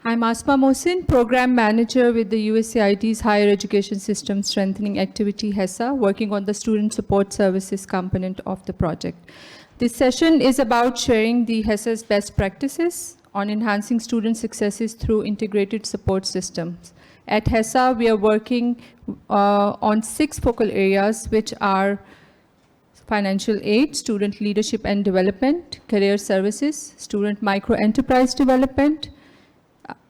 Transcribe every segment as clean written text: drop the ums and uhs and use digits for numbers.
I'm Asma Mohsin, Program Manager with the USAID's Higher Education System Strengthening Activity HESSA, working on the Student Support Services component of the project. This session is about sharing the HESSA's best practices on enhancing student successes through integrated support systems. At HESSA, we are working on 6 focal areas, which are financial aid, student leadership and development, career services, student micro-enterprise development,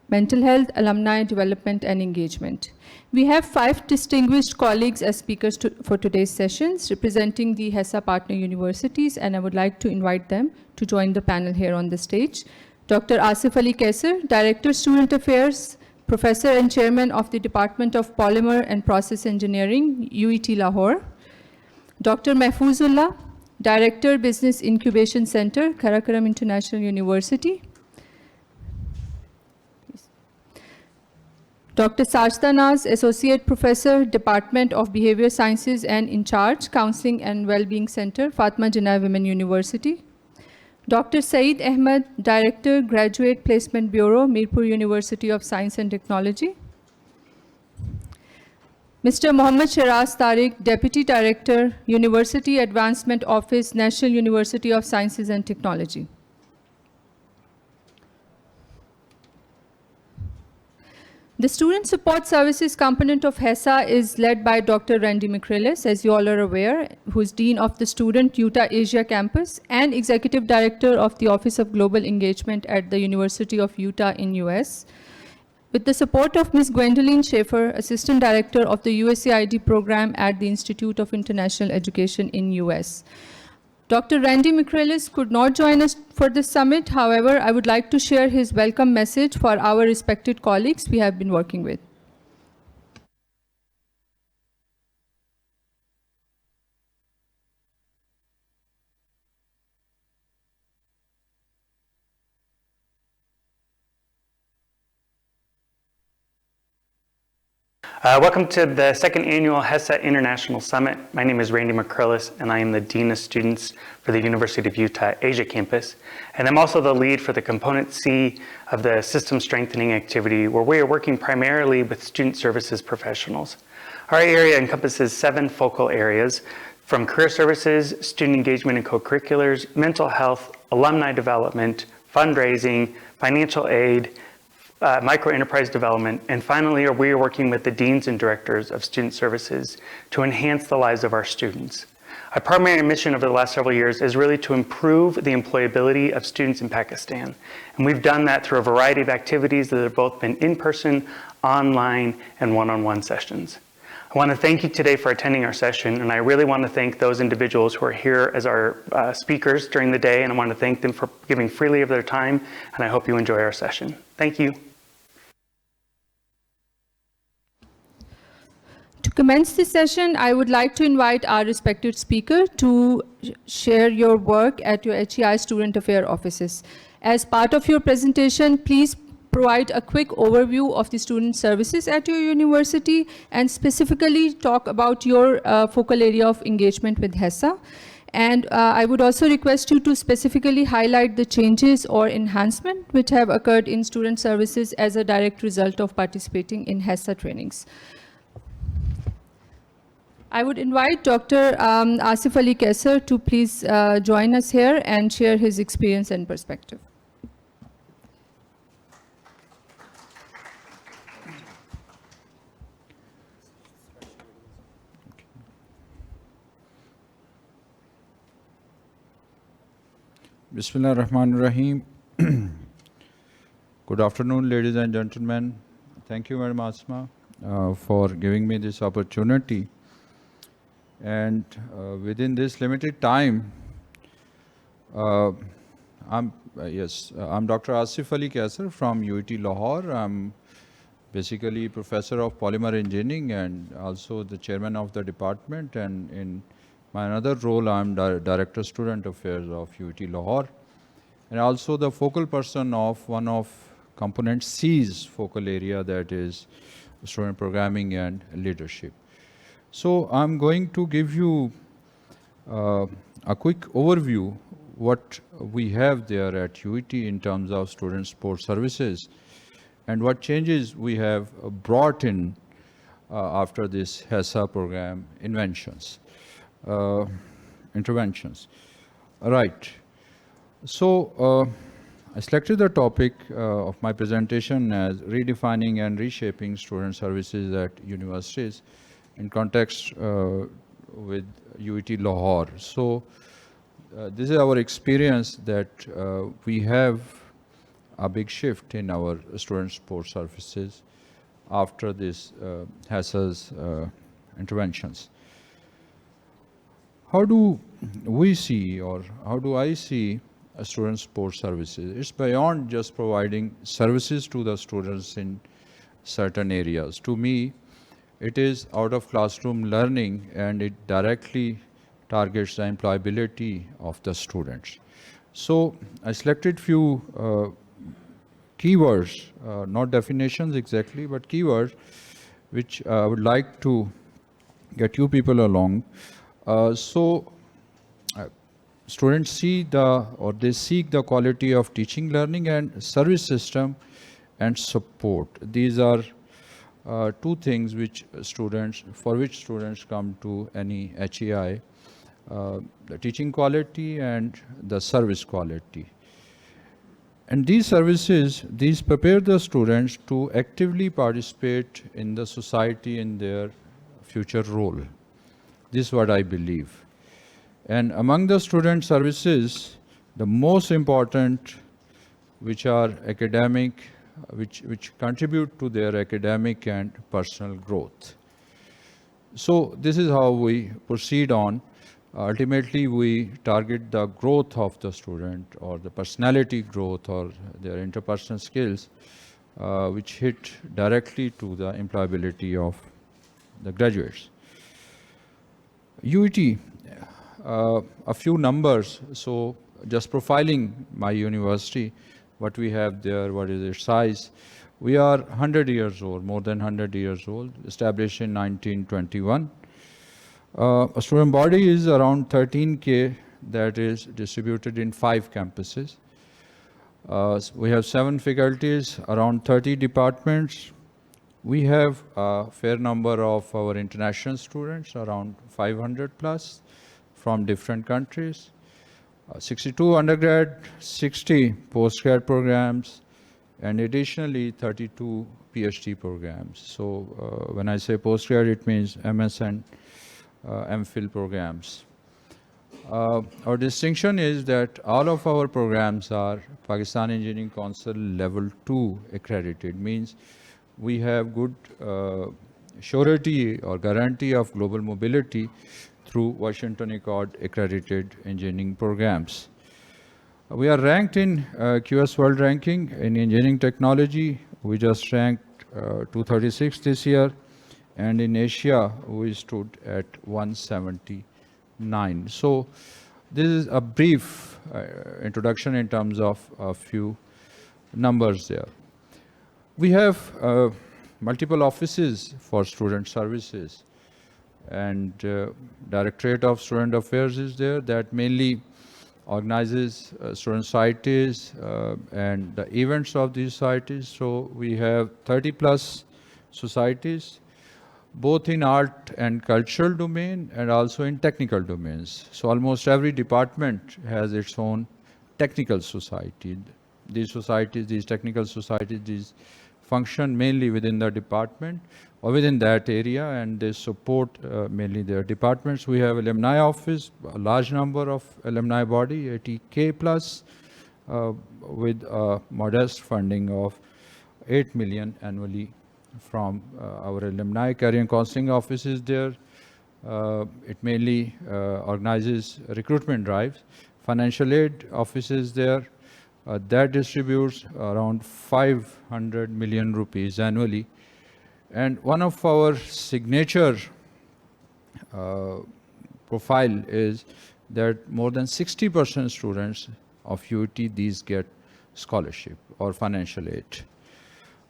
mental health, alumni development, and engagement. We have 5 distinguished colleagues as speakers for today's sessions, representing the HESSA partner universities, and I would like to invite them to join the panel here on the stage. Dr. Asif Ali Kaisar, Director, Student Affairs, Professor and Chairman of the Department of Polymer and Process Engineering, UET Lahore. Dr. Mahfuzullah, Director, Business Incubation Center, Karakoram International University. Dr. Sajda Naz, Associate Professor, Department of Behavior Sciences and in charge, Counseling and Wellbeing Center, Fatma Jinnah Women University. Dr. Saeed Ahmed, Director, Graduate Placement Bureau, Mirpur University of Science and Technology. Mr. Mohammad Shiraz Tariq, Deputy Director, University Advancement Office, National University of Sciences and Technology. The Student Support Services component of HESSA is led by Dr. Randy McCrillis, as you all are aware, who is Dean of the Student Utah Asia Campus and Executive Director of the Office of Global Engagement at the University of Utah in US. With the support of Ms. Gwendolyn Schaefer, Assistant Director of the USAID program at the Institute of International Education in US. Dr. Randy McCrillis could not join us for this summit. However, I would like to share his welcome message for our respected colleagues we have been working with. Welcome to the second annual HESSA International Summit. My name is Randy McCrillis, and I am the Dean of Students for the University of Utah Asia Campus. And I'm also the lead for the Component C of the System Strengthening activity, where we are working primarily with student services professionals. Our area encompasses 7 focal areas, from career services, student engagement and co-curriculars, mental health, alumni development, fundraising, financial aid, micro-enterprise development, and finally, we are working with the deans and directors of student services to enhance the lives of our students. Our primary mission over the last several years is really to improve the employability of students in Pakistan. And we've done that through a variety of activities that have both been in-person, online, and one-on-one sessions. I want to thank you today for attending our session, and I really want to thank those individuals who are here as our speakers during the day, and I want to thank them for giving freely of their time, and I hope you enjoy our session. Thank you. To commence this session, I would like to invite our respected speaker to share your work at your HEI Student Affairs offices. As part of your presentation, please provide a quick overview of the student services at your university and specifically talk about your focal area of engagement with HESSA. And I would also request you to specifically highlight the changes or enhancement which have occurred in student services as a direct result of participating in HESSA trainings. I would invite Dr. Asif Ali Kaisar to please join us here and share his experience and perspective. Bismillah ar-Rahman ar-Rahim. Good afternoon, ladies and gentlemen. Thank you, Madam Asma, for giving me this opportunity. And within this limited time, I'm Dr. Asif Ali Kaisar from UET Lahore. I'm basically professor of polymer engineering and also the chairman of the department. And in my another role, I'm director student affairs of UET Lahore, and also the focal person of one of component C's focal area, that is student programming and leadership. So I'm going to give you a quick overview what we have there at UET in terms of student support services. and what changes we have brought in after this HESSA program interventions. Right. So I selected the topic of my presentation as redefining and reshaping student services at universities in context with UET Lahore. So this is our experience that we have a big shift in our student support services after this HESSA's interventions. How do we see, or how do I see student support services? It's beyond just providing services to the students in certain areas. To me, it is out of classroom learning, and it directly targets the employability of the students. So I selected few keywords, not definitions exactly, but keywords, which I would like to get you people along. Students see they seek the quality of teaching, learning, and service system and support. These are two things for which students come to any HEI, the teaching quality and the service quality. And these services, these prepare the students to actively participate in the society in their future role. This is what I believe. And among the student services, the most important, which are academic, which contribute to their academic and personal growth. So this is how we proceed on. Ultimately, we target the growth of the student, or the personality growth, or their interpersonal skills, which hit directly to the employability of the graduates. UET, a few numbers. So just profiling my university, what we have there, what is its size. We are 100 years old, more than 100 years old, established in 1921. A student body is around 13K, that is distributed in 5 campuses. We have 7 faculties, around 30 departments. We have a fair number of our international students, around 500 plus, from different countries. 62 undergrad, 60 postgrad programs, and additionally 32 PhD programs. So when I say postgrad, it means MS and MPhil programs. Our distinction is that all of our programs are Pakistan Engineering Council Level 2 accredited, means we have good surety or guarantee of global mobility through Washington Accord accredited engineering programs. We are ranked in QS World Ranking in engineering technology. We just ranked 236 this year, and in Asia we stood at 179. So this is a brief introduction in terms of a few numbers there. We have multiple offices for student services, and Directorate of Student Affairs is there, that mainly organizes student societies and the events of these societies. So we have 30 plus societies, both in art and cultural domain and also in technical domains. So almost every department has its own technical society. These societies, these technical societies, these function mainly within the department or within that area, and they support mainly their departments. We have alumni office, a large number of alumni body, 80K plus, with a modest funding of 8 million annually from our alumni. Career and counseling office is there. It mainly organizes recruitment drives. Financial aid office is there. That distributes around 500 million rupees annually. And one of our signature profile is that more than 60% students of UET, these get scholarship or financial aid.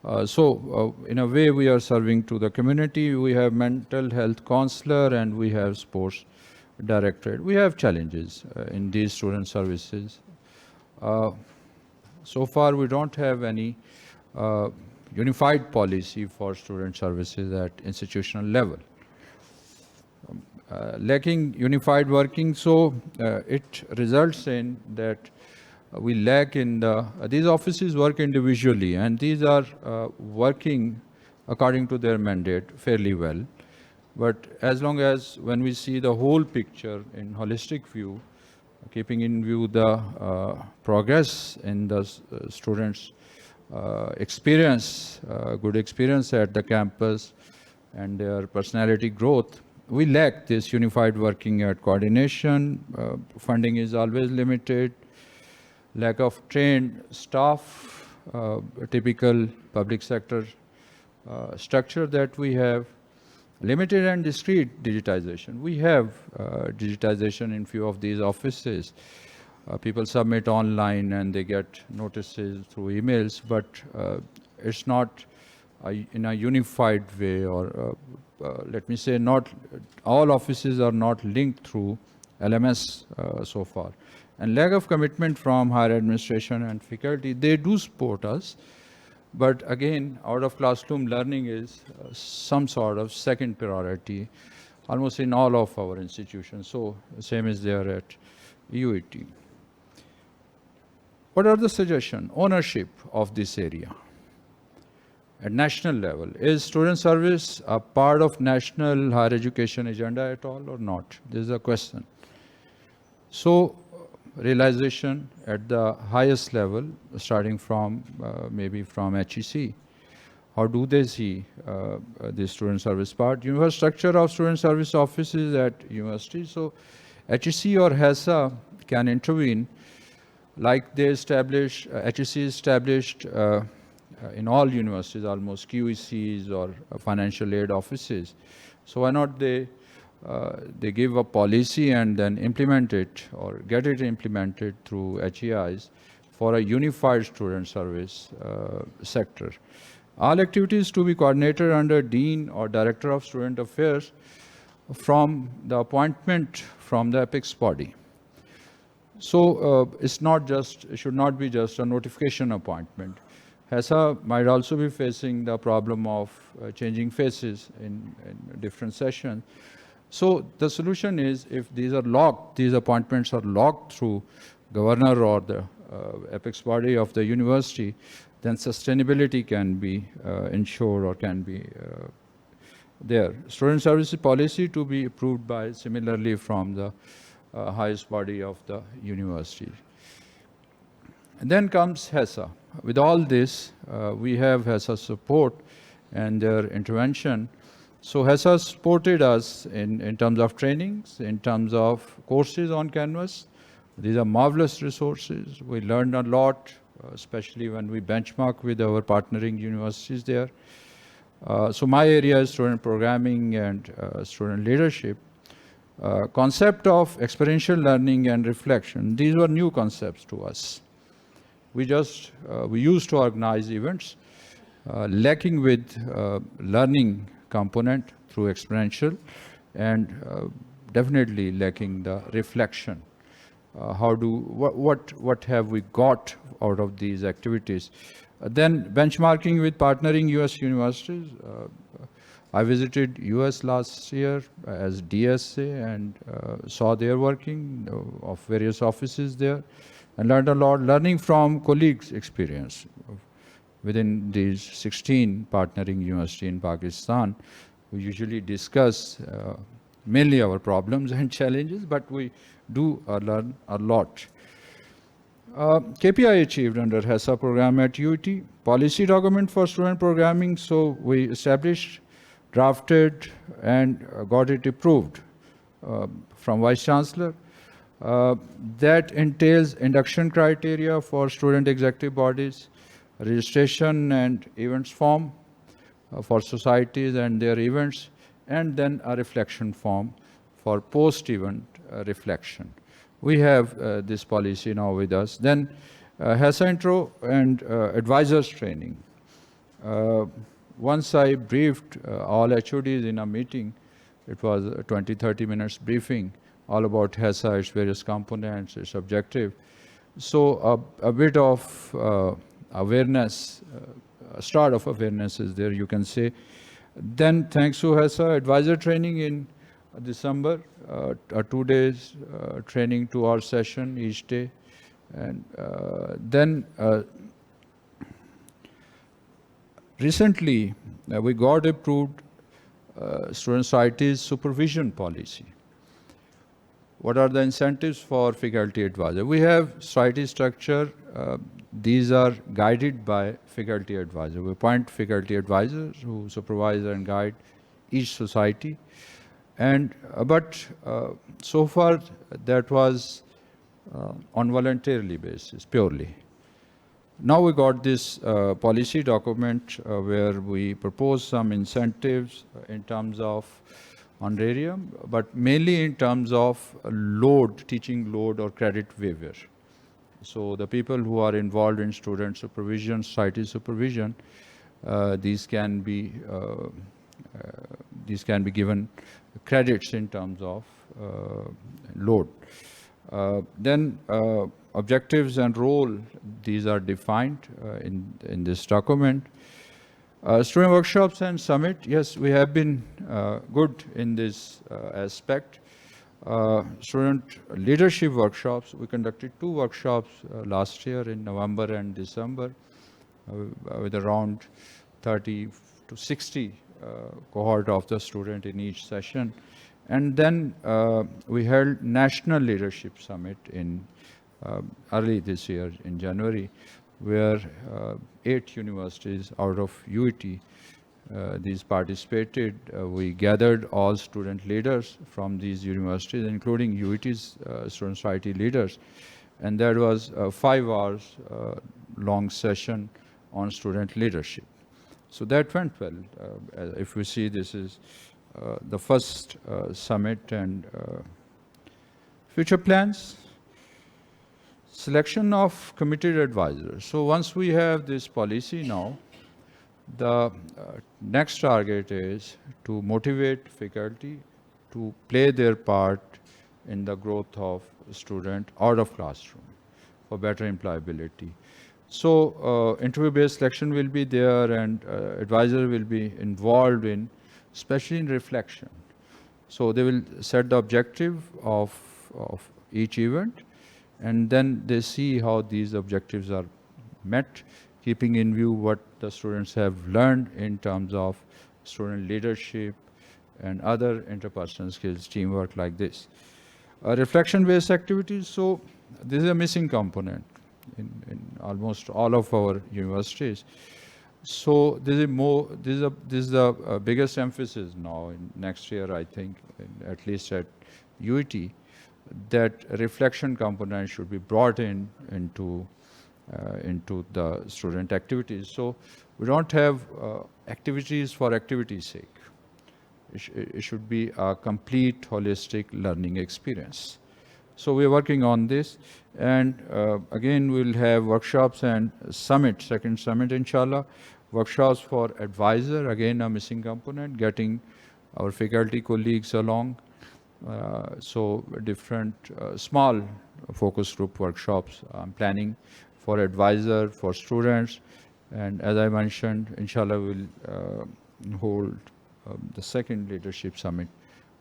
In a way, we are serving to the community. We have mental health counselor and we have sports directorate. We have challenges in these student services. So far, we don't have any unified policy for student services at institutional level. Lacking unified working, so it results in that we lack in these offices work individually, and these are working according to their mandate fairly well. But as long as when we see the whole picture in holistic view, keeping in view the progress in the students' experience, good experience at the campus and their personality growth, we lack this unified working at coordination. Funding is always limited. Lack of trained staff, typical public sector structure that we have. Limited and discrete digitization. We have digitization in few of these offices. People submit online and they get notices through emails, but it's not in a unified way, or let me say, not all offices are not linked through LMS so far. And lack of commitment from higher administration and faculty, they do support us. But again, out of classroom learning is some sort of second priority, almost in all of our institutions. So same is there at UET. What are the suggestions? Ownership of this area at national level. Is student service a part of national higher education agenda at all or not? This is a question. So realization at the highest level, starting from maybe from HEC. How do they see the student service part? Universal structure of student service offices at universities. So HEC or HESSA can intervene, like they established, HEC established in all universities almost QECs or financial aid offices. So why not they give a policy and then implement it or get it implemented through HEIs for a unified student service sector. All activities to be coordinated under Dean or Director of Student Affairs from the appointment from the apex body. So it's not just, it should not be just a notification appointment. HESSA might also be facing the problem of changing faces in different sessions. So the solution is, if these are locked, these appointments are locked through governor or the apex body of the university, then sustainability can be ensured or can be there. Student services policy to be approved by similarly from the highest body of the university. And then comes HESSA. With all this, we have HESSA support and their intervention. So HESSA supported us in terms of trainings, in terms of courses on Canvas. These are marvelous resources. We learned a lot, especially when we benchmark with our partnering universities there. So my area is student programming and student leadership. Concept of experiential learning and reflection, these were new concepts to us. We used to organize events, lacking with learning component through experiential, and definitely lacking the reflection. What have we got out of these activities? Then benchmarking with partnering US universities. I visited US last year as DSA and saw their working of various offices there and learned a lot, learning from colleagues' experience. Within these 16 partnering universities in Pakistan, we usually discuss mainly our problems and challenges, but we do learn a lot. KPI achieved under HESSA program at UT. Policy document for student programming, so we established, drafted, and got it approved from Vice Chancellor. That entails induction criteria for student executive bodies, registration and events form for societies and their events, and then a reflection form for post-event reflection. We have this policy now with us. Then HESSA intro and advisors training. Once I briefed all HODs in a meeting, it was a 20-30 minutes briefing, all about HESSA, its various components, its objective. So a bit of awareness start of awareness is there, you can say. Then thanks to HESSA, advisor training in December, a 2 days training 2-hour session each day. And then recently we got approved student society's supervision policy. What are the incentives for faculty advisor? We have society structure. These are guided by faculty advisor. We appoint faculty advisors who supervise and guide each society. And but so far that was on voluntarily basis purely. Now we got this policy document where we propose some incentives in terms of honorarium, but mainly in terms of load, teaching load or credit waiver. So the people who are involved in student supervision, society supervision, these can be given credits in terms of load. Then objectives and role, these are defined in this document. Student workshops and summit, yes, we have been good in this aspect. Student leadership workshops, we conducted 2 workshops last year in November and December with around 30 to 60 cohort of the student in each session. And then we held National Leadership Summit in early this year in January, where 8 universities out of UET these participated. We gathered all student leaders from these universities, including UET's student society leaders, and that was a 5 hours long session on student leadership. So that went well. If we see, this is the first summit. And future plans, selection of committed advisors. So once we have this policy now, the next target is to motivate faculty to play their part in the growth of student out of classroom for better employability. So interview-based selection will be there, and advisor will be involved in, especially in reflection. So they will set the objective of each event, and then they see how these objectives are met, keeping in view what the students have learned in terms of student leadership and other interpersonal skills, teamwork like this. Reflection-based activities, so this is a missing component in almost all of our universities. So this is the biggest emphasis now in next year, I think, at least at UET, that reflection component should be brought into the student activities. So we don't have activities for activity's sake. It should be a complete holistic learning experience. So we're working on this, and again we'll have workshops and summit, second summit inshallah. Workshops for advisor, again a missing component, getting our faculty colleagues along. So different small focus group workshops I'm planning for advisor, for students, and as I mentioned, inshallah we'll hold the second leadership summit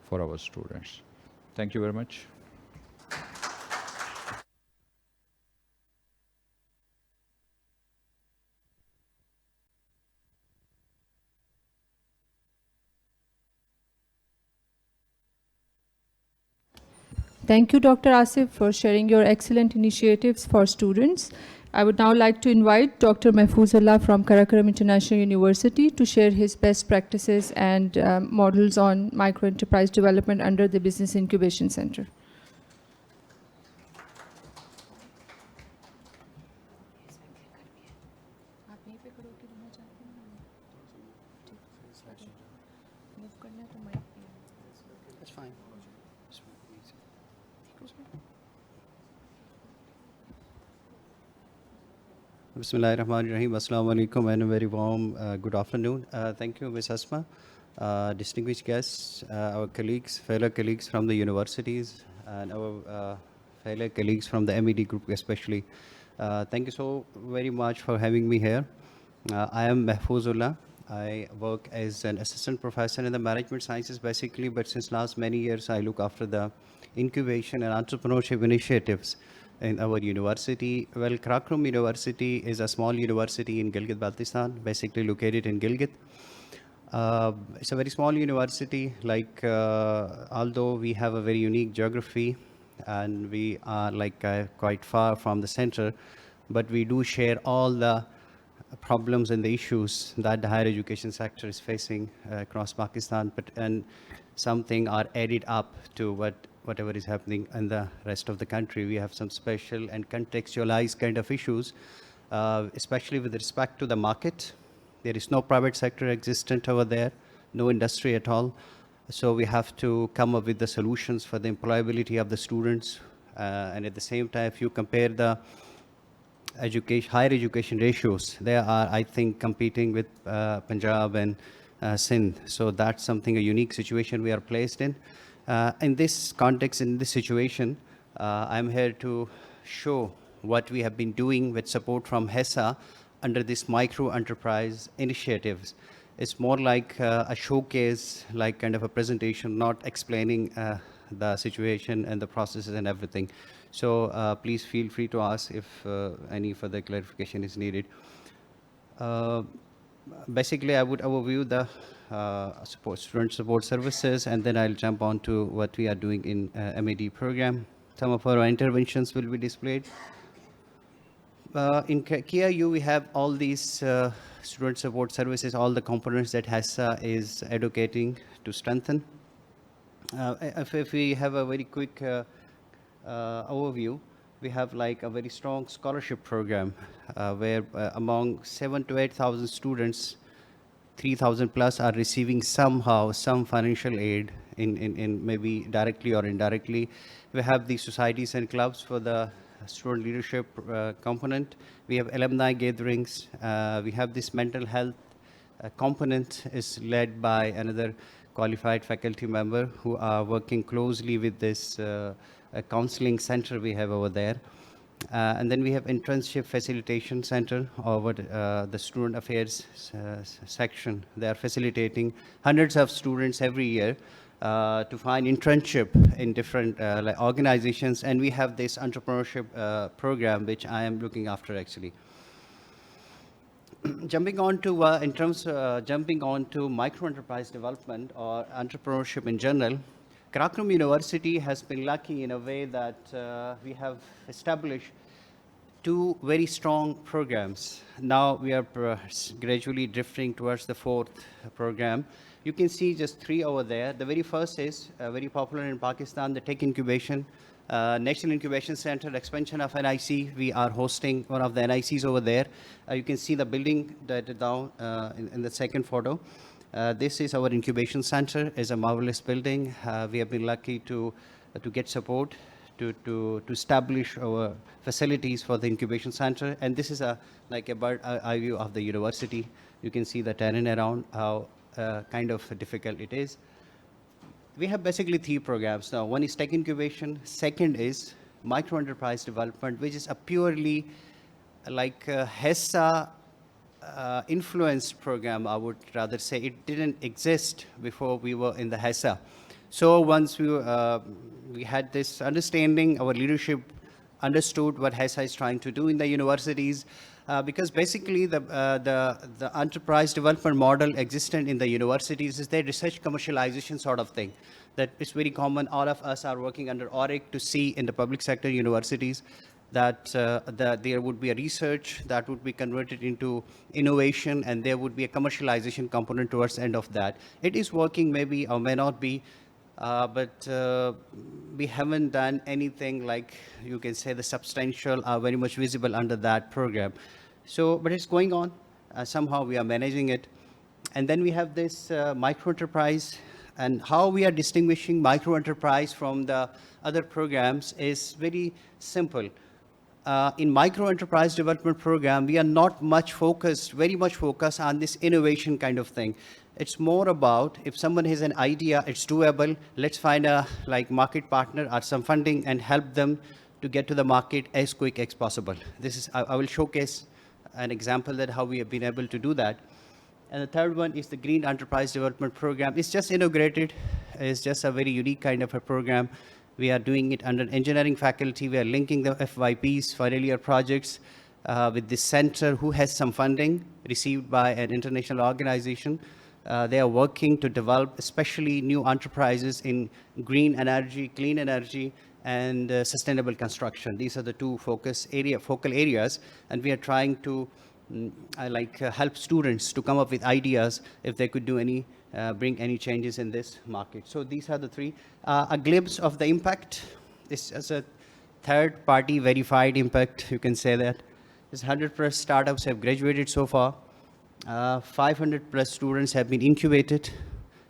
for our students. Thank you very much. Thank you, Dr. Asif, for sharing your excellent initiatives for students. I would now like to invite Dr. Mahfuzullah from Karakoram International University to share his best practices and models on micro-enterprise development under the Business Incubation Center. That's fine. Bismillahirrahmanirrahim. Assalamu alaikum and a very warm good afternoon. Thank you, Ms. Asma, distinguished guests, our colleagues, fellow colleagues from the universities, and our fellow colleagues from the MED group especially. Thank you so very much for having me here. I am Mahfouzullah. I work as an assistant professor in the management sciences basically, but since last many years I look after the incubation and entrepreneurship initiatives in our university. Well, Krakrum University is a small university in Gilgit-Baltistan, basically located in Gilgit. It's a very small university, like although we have a very unique geography and we are like quite far from the center, but we do share all the problems and the issues that the higher education sector is facing across Pakistan, and something are added up to whatever is happening in the rest of the country. We have some special and contextualized kind of issues, especially with respect to the market. There is no private sector existent over there, no industry at all. So we have to come up with the solutions for the employability of the students. And at the same time, if you compare the higher education ratios, they are, I think, competing with Punjab and Sindh. So that's something, a unique situation we are placed in. In this context, in this situation, I'm here to show what we have been doing with support from HESSA under this micro enterprise initiatives. It's more like a showcase, like kind of a presentation, not explaining the situation and the processes and everything. So please feel free to ask if any further clarification is needed. Basically, I would overview the student support services, and then I'll jump on to what we are doing in MAD program. Some of our interventions will be displayed. In KIU, we have all these student support services, all the components that HESSA is educating to strengthen. If we have a very quick overview, we have like a very strong scholarship program where among 7,000 to 8,000 students, 3,000 plus are receiving somehow some financial aid in maybe directly or indirectly. We have the societies and clubs for the student leadership component. We have alumni gatherings. We have this mental health component is led by another qualified faculty member who are working closely with this counseling center we have over there. And then we have internship facilitation center over the student affairs section. They are facilitating hundreds of students every year to find internship in different like organizations, and we have this entrepreneurship program which I am looking after actually. Jumping on to jumping on to micro enterprise development or entrepreneurship in general, Krakrum University has been lucky in a way that we have established two very strong programs. Now we are gradually drifting towards the fourth program. You can see just three over there. The very first is very popular in Pakistan, the Tech Incubation, National Incubation Center, expansion of NIC. We are hosting one of the NICs over there. You can see the building that down in the second photo. This is our incubation center. It's a marvelous building. We have been lucky to get support to establish our facilities for the incubation center. And this is like a bird eye view of the university. You can see the terrain around, how kind of difficult it is. We have basically three programs now. One is tech incubation. Second is micro enterprise development, which is a purely like HESSA influenced program, I would rather say. It didn't exist before we were in the HESSA. So once we had this understanding, our leadership understood what HESSA is trying to do in the universities, because basically the enterprise development model existent in the universities is the research commercialization sort of thing. That is very common. All of us are working under ORIC to see in the public sector universities that there would be a research that would be converted into innovation, and there would be a commercialization component towards the end of that. It is working maybe or may not be, but we haven't done anything like, you can say, the substantial are very much visible under that program. So, but it's going on. Somehow we are managing it. And then we have this micro enterprise, and how we are distinguishing micro enterprise from the other programs is very simple. In micro enterprise development program, we are not much focused, very much focused on this innovation kind of thing. It's more about if someone has an idea, it's doable, let's find a like market partner or some funding and help them to get to the market as quick as possible. This is, I will showcase an example that how we have been able to do that. And the third one is the Green Enterprise Development Program. It's just inaugurated. It's just a very unique kind of a program. We are doing it under engineering faculty. We are linking the FYPs, final year projects, with this center who has some funding received by an international organization. They are working to develop especially new enterprises in green energy, clean energy, and sustainable construction. These are the two focal areas, and we are trying to help students to come up with ideas if they could do bring any changes in this market. So these are the three. A glimpse of the impact. This is a third-party verified impact, you can say that. This 100+ startups have graduated so far. 500+ students have been incubated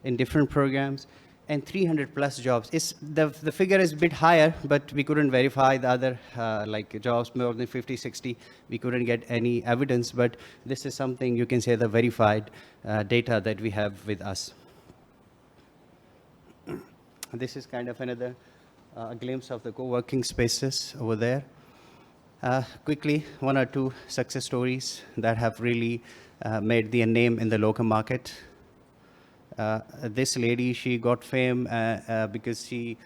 in different programs, and 300+ jobs. The figure is a bit higher, but we couldn't verify the other jobs more than 50, 60. We couldn't get any evidence, but this is something you can say the verified data that we have with us. This is kind of another glimpse of the co-working spaces over there. Quickly, one or two success stories that have really made their name in the local market. This lady, she got fame because she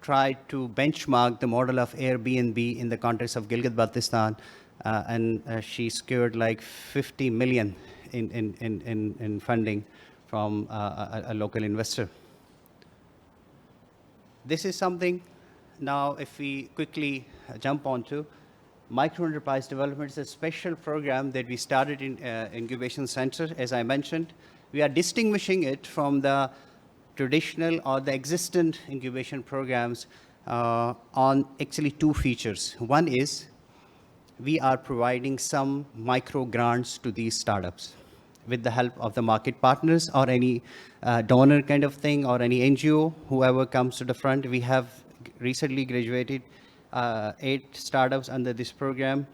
tried to benchmark the model of Airbnb in the context of Gilgit-Baltistan, and she secured like 50 million in funding from a local investor. This is something, now if we quickly jump onto, Micro Enterprise Development is a special program that we started in Incubation Center, as I mentioned. We are distinguishing it from the traditional or the existing incubation programs on actually two features. One is we are providing some micro grants to these startups with the help of the market partners or any donor kind of thing or any NGO, whoever comes to the front. We have recently graduated 8 startups under this program.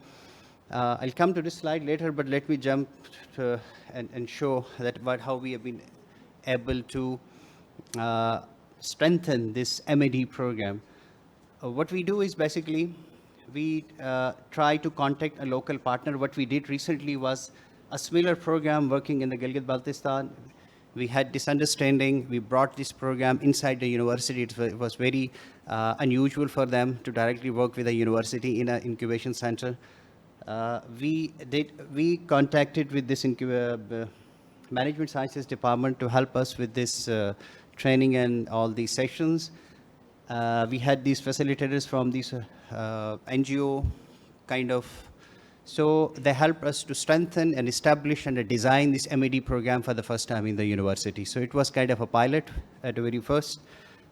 I'll come to this slide later, but let me jump to and show that about how we have been able to strengthen this MAD program. What we do is basically we try to contact a local partner. What we did recently was a similar program working in the Gilgit-Baltistan. We had this understanding. We brought this program inside the university. It was very unusual for them to directly work with a university in an incubation center. We contacted with this management sciences department to help us with this training and all these sessions. We had these facilitators from these NGO kind of, so they helped us to strengthen and establish and design this MAD program for the first time in the university. So it was kind of a pilot at the very first.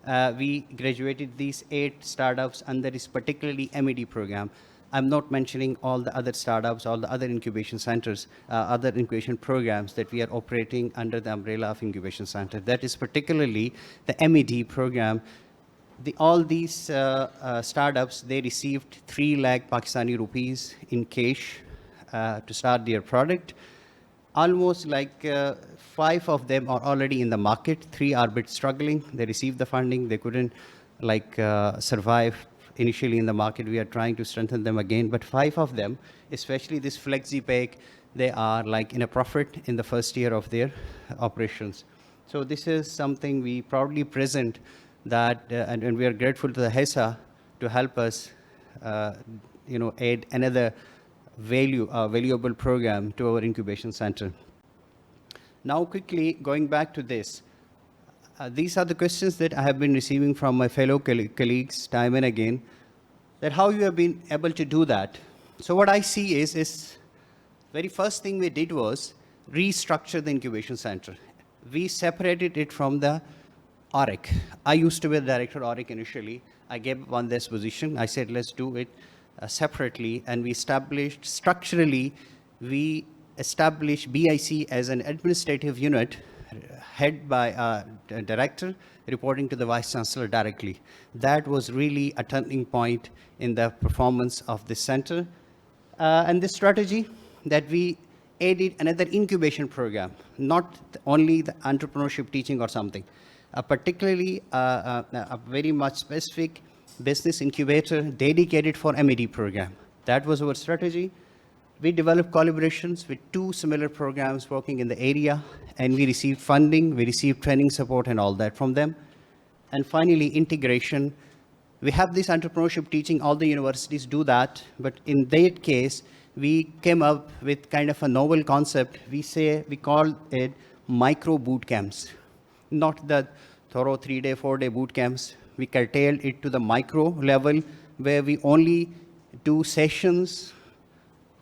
We graduated these 8 startups under this particularly MAD program. I'm not mentioning all the other startups, all the other incubation centers, other incubation programs that we are operating under the umbrella of incubation center. That is particularly the MAD program. All these startups, they received 3 lakh Pakistani rupees in cash to start their product. Almost like 5 of them are already in the market. 3 are a bit struggling. They received the funding. They couldn't survive initially in the market. We are trying to strengthen them again. But 5 of them, especially this FlexiPack, they are like in a profit in the first year of their operations. So this is something we proudly present that, and we are grateful to the HESSA to help us, add another valuable program to our incubation center. Now, quickly going back to this, these are the questions that I have been receiving from my fellow colleagues time and again, that how you have been able to do that. So what I see is very first thing we did was restructure the incubation center. We separated it from the ORIC. I used to be the director of ORIC initially. I gave one this position. I said, let's do it separately. And we established, structurally, we established BIC as an administrative unit head by a director reporting to the vice chancellor directly. That was really a turning point in the performance of this center. And this strategy that we added another incubation program, not only the entrepreneurship teaching or something, particularly a very much specific business incubator dedicated for MAD program. That was our strategy. We developed collaborations with 2 similar programs working in the area, and we received funding, we received training support and all that from them. And finally, integration. We have this entrepreneurship teaching, all the universities do that, but in that case, we came up with kind of a novel concept. We call it micro boot camps, not the thorough 3-day, 4-day boot camps. We curtailed it to the micro level where we only do sessions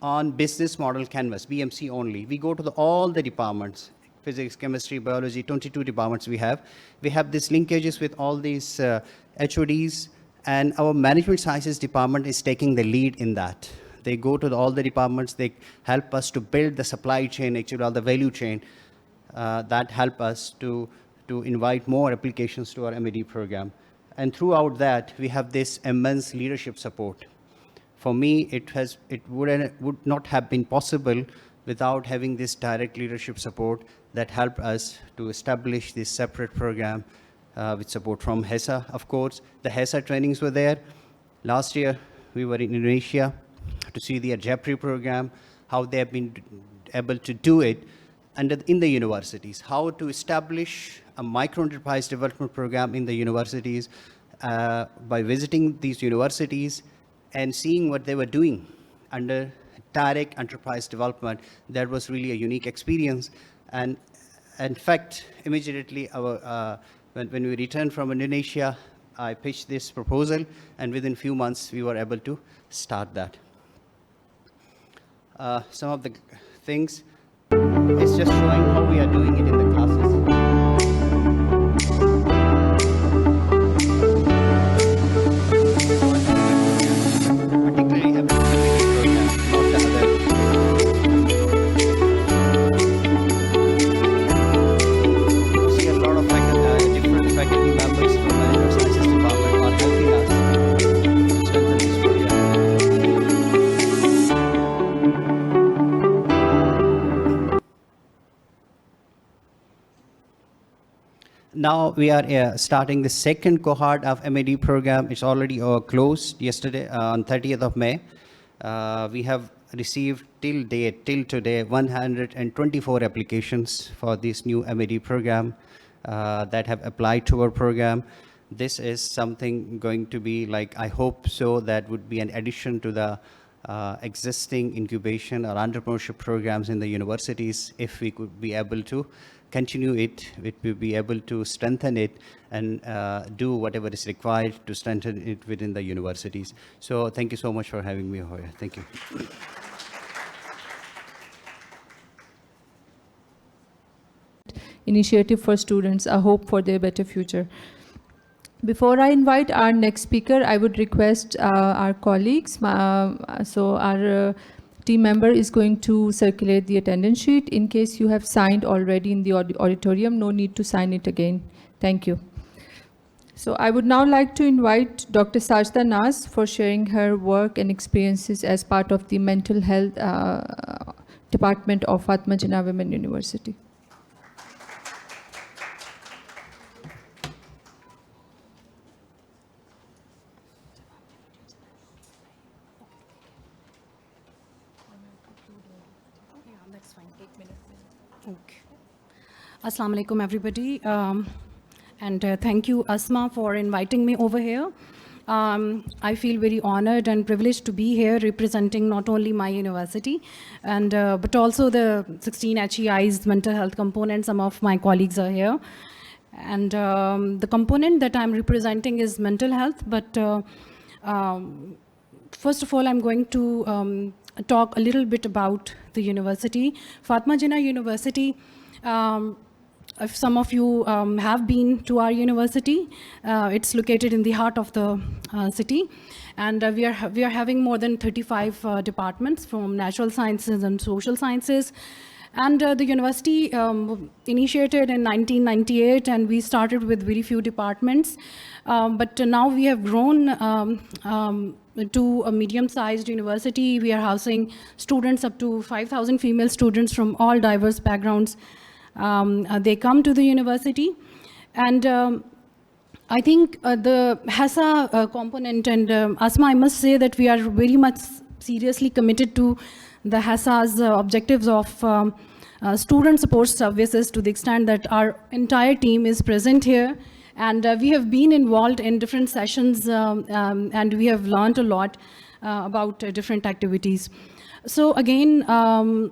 on business model canvas, BMC only. We go to all the departments, physics, chemistry, biology, 22 departments we have. We have these linkages with all these HODs, and our management sciences department is taking the lead in that. They go to all the departments, they help us to build the supply chain, actually all the value chain, that help us to invite more applications to our MAD program. And throughout that, we have this immense leadership support. For me, it would not have been possible without having this direct leadership support that helped us to establish this separate program with support from HESSA, of course. The HESSA trainings were there. Last year, we were in Indonesia to see the JEPRI program, how they have been able to do it in the universities, how to establish a micro-enterprise development program in the universities by visiting these universities and seeing what they were doing under direct enterprise development. That was really a unique experience. And in fact, immediately when we returned from Indonesia, I pitched this proposal, and within few months, we were able to start that. Some of the things, it's just showing how we are doing it in the classes. Particularly every program, not the other. You see a lot of different faculty members from management sciences department are helping us to strengthen this program. Now we are starting the second cohort of MAD program. It's already closed yesterday on 30th of May. We have received till today 124 applications for this new MAD program that have applied to our program. This is something going to be like, I hope so, that would be an addition to the existing incubation or entrepreneurship programs in the universities. If we could be able to continue it, we will be able to strengthen it and do whatever is required to strengthen it within the universities. So thank you so much for having me here. Thank you. Initiative for students, a hope for their better future. Before I invite our next speaker, I would request our colleagues, so our team member is going to circulate the attendance sheet. In case you have signed already in the auditorium, no need to sign it again. Thank you. So I would now like to invite Dr. Sajda Naz for sharing her work and experiences as part of the mental health department of Fatma Jinnah Women University. Okay. Assalamu alaikum, everybody. And thank you, Asma, for inviting me over here. I feel very honored and privileged to be here representing not only my university, and but also the 16 HEI's mental health component. Some of my colleagues are here. And the component that I'm representing is mental health. But first of all, I'm going to talk a little bit about the university. Fatma Jinnah University, if some of you have been to our university, it's located in the heart of the city. And we are having more than 35 departments from natural sciences and social sciences. And the university initiated in 1998, and we started with very few departments. But now we have grown to a medium-sized university. We are housing students up to 5,000 female students from all diverse backgrounds. They come to the university. And I think the HESSA component, and Asma, I must say that we are very much seriously committed to the HESSA's objectives of student support services to the extent that our entire team is present here. And we have been involved in different sessions and we have learned a lot about different activities. So again,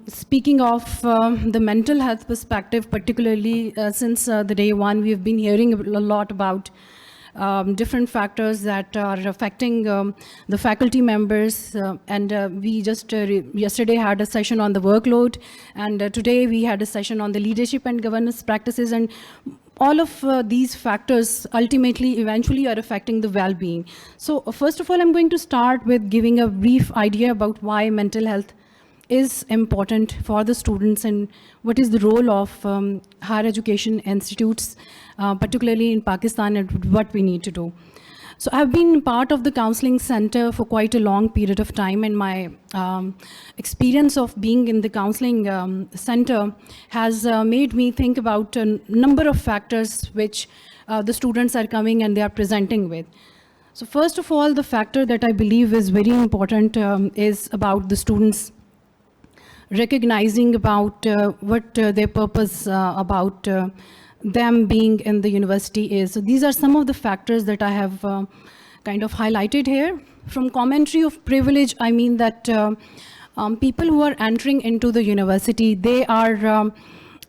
speaking of the mental health perspective, particularly since the day one, we've been hearing a lot about different factors that are affecting the faculty members. And we just yesterday had a session on the workload, and today we had a session on the leadership and governance practices. And all of these factors ultimately, eventually are affecting the well-being. So first of all, I'm going to start with giving a brief idea about why mental health is important for the students and what is the role of higher education institutes, particularly in Pakistan, and what we need to do. So I've been part of the counseling center for quite a long period of time, and my experience of being in the counseling center has made me think about a number of factors which the students are coming and they are presenting with. So first of all, the factor that I believe is very important is about the students recognizing about what their purpose about them being in the university is. So these are some of the factors that I have kind of highlighted here. From commentary of privilege, I mean that people who are entering into the university, they are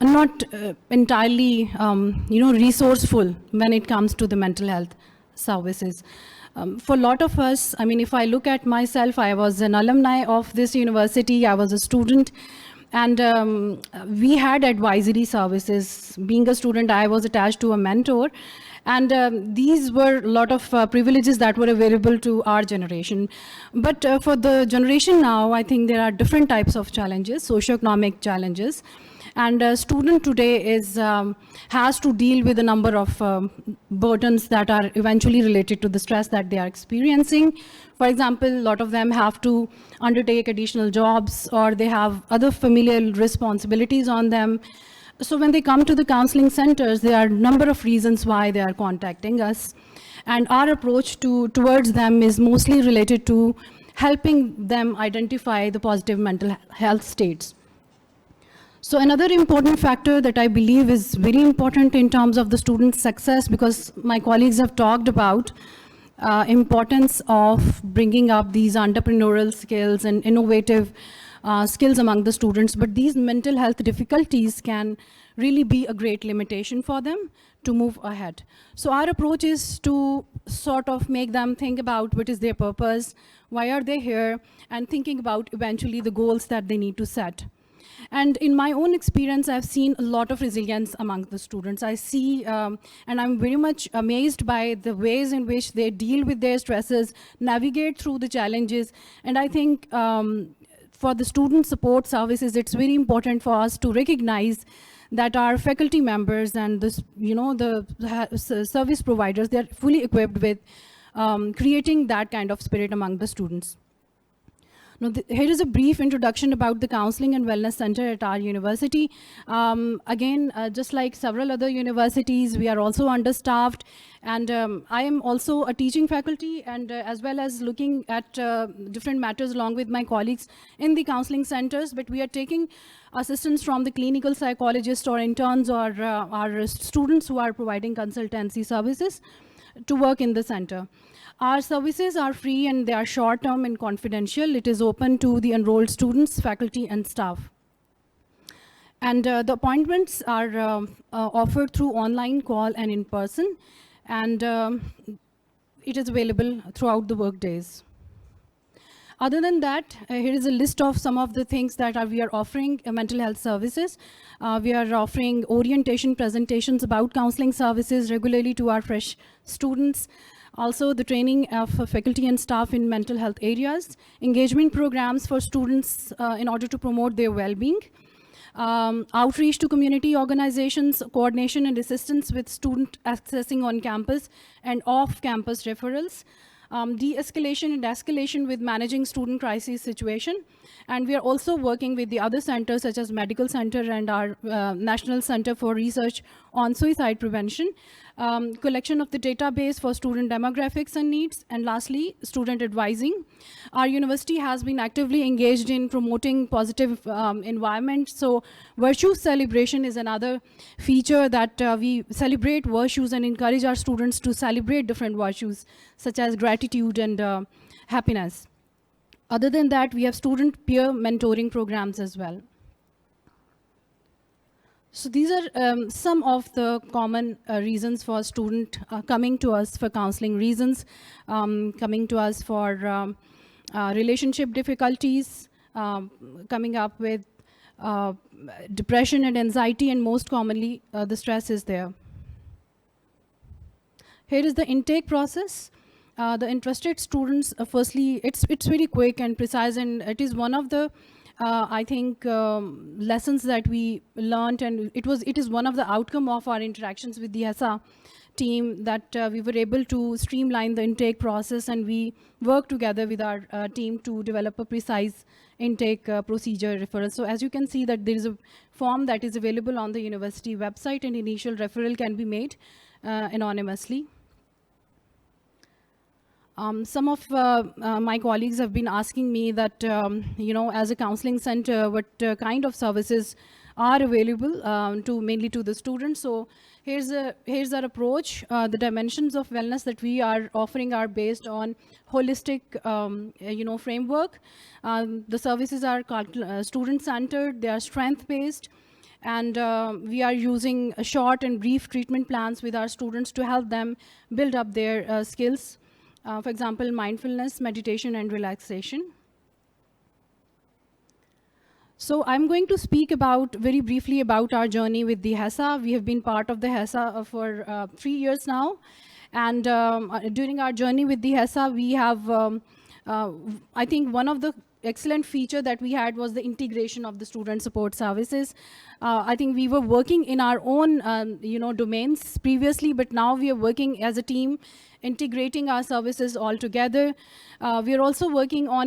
not entirely resourceful when it comes to the mental health services. For a lot of us, I mean, if I look at myself, I was an alumni of this university, I was a student, and we had advisory services. Being a student, I was attached to a mentor, and these were a lot of privileges that were available to our generation. But for the generation now, I think there are different types of challenges, socioeconomic challenges. And a student today has to deal with a number of burdens that are eventually related to the stress that they are experiencing. For example, a lot of them have to undertake additional jobs, or they have other familial responsibilities on them. So when they come to the counseling centers, there are a number of reasons why they are contacting us. And our approach towards them is mostly related to helping them identify the positive mental health states. So another important factor that I believe is very important in terms of the student's success, because my colleagues have talked about importance of bringing up these entrepreneurial skills and innovative skills among the students, but these mental health difficulties can really be a great limitation for them to move ahead. So our approach is to sort of make them think about what is their purpose, why are they here, and thinking about eventually the goals that they need to set. And in my own experience, I've seen a lot of resilience among the students. I see, and I'm very much amazed by the ways in which they deal with their stresses, navigate through the challenges. And I think for the student support services, it's very important for us to recognize that our faculty members and the service providers, they're fully equipped with creating that kind of spirit among the students. Now, here is a brief introduction about the Counseling and Wellness Center at our university. Again, just like several other universities, we are also understaffed. And I am also a teaching faculty, and as well as looking at different matters along with my colleagues in the counseling centers. But we are taking assistance from the clinical psychologists or interns or our students who are providing consultancy services to work in the center. Our services are free and they are short-term and confidential. It is open to the enrolled students, faculty, and staff. And the appointments are offered through online call and in person, and it is available throughout the work days. Other than that, here is a list of some of the things that we are offering mental health services. We are offering orientation presentations about counseling services regularly to our fresh students. Also, the training of faculty and staff in mental health areas, engagement programs for students in order to promote their well-being, outreach to community organizations, coordination and assistance with student accessing on campus and off-campus referrals, de-escalation and escalation with managing student crisis situation. And we are also working with the other centers such as Medical Center and our National Center for Research on Suicide Prevention collection of the database for student demographics and needs, and lastly, student advising. Our university has been actively engaged in promoting positive environment. So virtue celebration is another feature that we celebrate virtues and encourage our students to celebrate different virtues, such as gratitude and happiness. Other than that, we have student peer mentoring programs as well. So these are some of the common reasons for student coming to us for counseling reasons, coming to us for relationship difficulties, coming up with depression and anxiety, and most commonly the stress is there. Here is the intake process. The interested students, firstly, it's very quick and precise, and it is one of the I think lessons that we learned, and it is one of the outcome of our interactions with the HESSA team that we were able to streamline the intake process, and we work together with our team to develop a precise intake procedure referral. So as you can see that there is a form that is available on the university website, and initial referral can be made anonymously. Some of my colleagues have been asking me that, as a counseling center, what kind of services are available mainly to the students. So here's our approach. The dimensions of wellness that we are offering are based on holistic, framework. The services are student-centered. They are strength-based. And we are using short and brief treatment plans with our students to help them build up their skills. For example, mindfulness, meditation, and relaxation. So I'm going to speak very briefly about our journey with the HESSA. We have been part of the HESSA for 3 years now. And during our journey with the HESSA, we have, I think one of the excellent feature that we had was the integration of the student support services. I think we were working in our own, domains previously, but now we are working as a team, integrating our services all together. We are also working on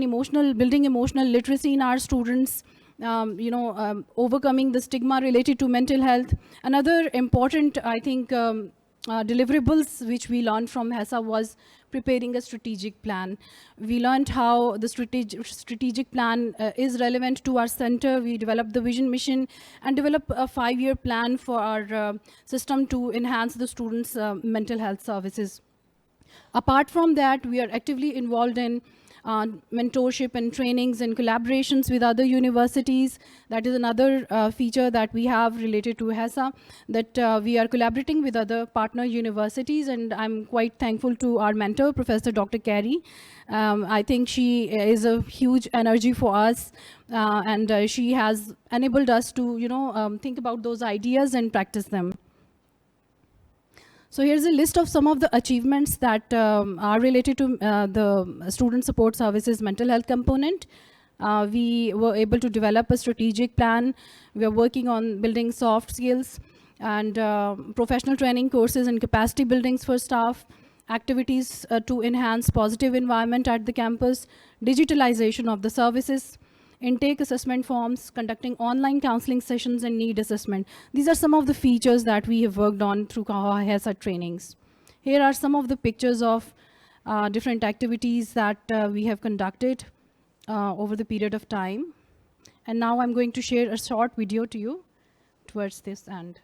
building emotional literacy in our students, overcoming the stigma related to mental health. Another important, I think, deliverables which we learned from HESSA was preparing a strategic plan. We learned how the strategic plan is relevant to our center. We developed the vision, mission, and developed a 5-year plan for our system to enhance the students' mental health services. Apart from that, we are actively involved in mentorship and trainings and collaborations with other universities. That is another feature that we have related to HESSA, that we are collaborating with other partner universities, and I'm quite thankful to our mentor, Professor Dr. Carey. I think she is a huge energy for us, and she has enabled us to, think about those ideas and practice them. So here's a list of some of the achievements that are related to the student support services mental health component. We were able to develop a strategic plan. We are working on building soft skills and professional training courses and capacity buildings for staff, activities to enhance positive environment at the campus, digitalization of the services, intake assessment forms, conducting online counseling sessions, and need assessment. These are some of the features that we have worked on through our HESSA trainings. Here are some of the pictures of different activities that we have conducted over the period of time. And now I'm going to share a short video to you towards this end.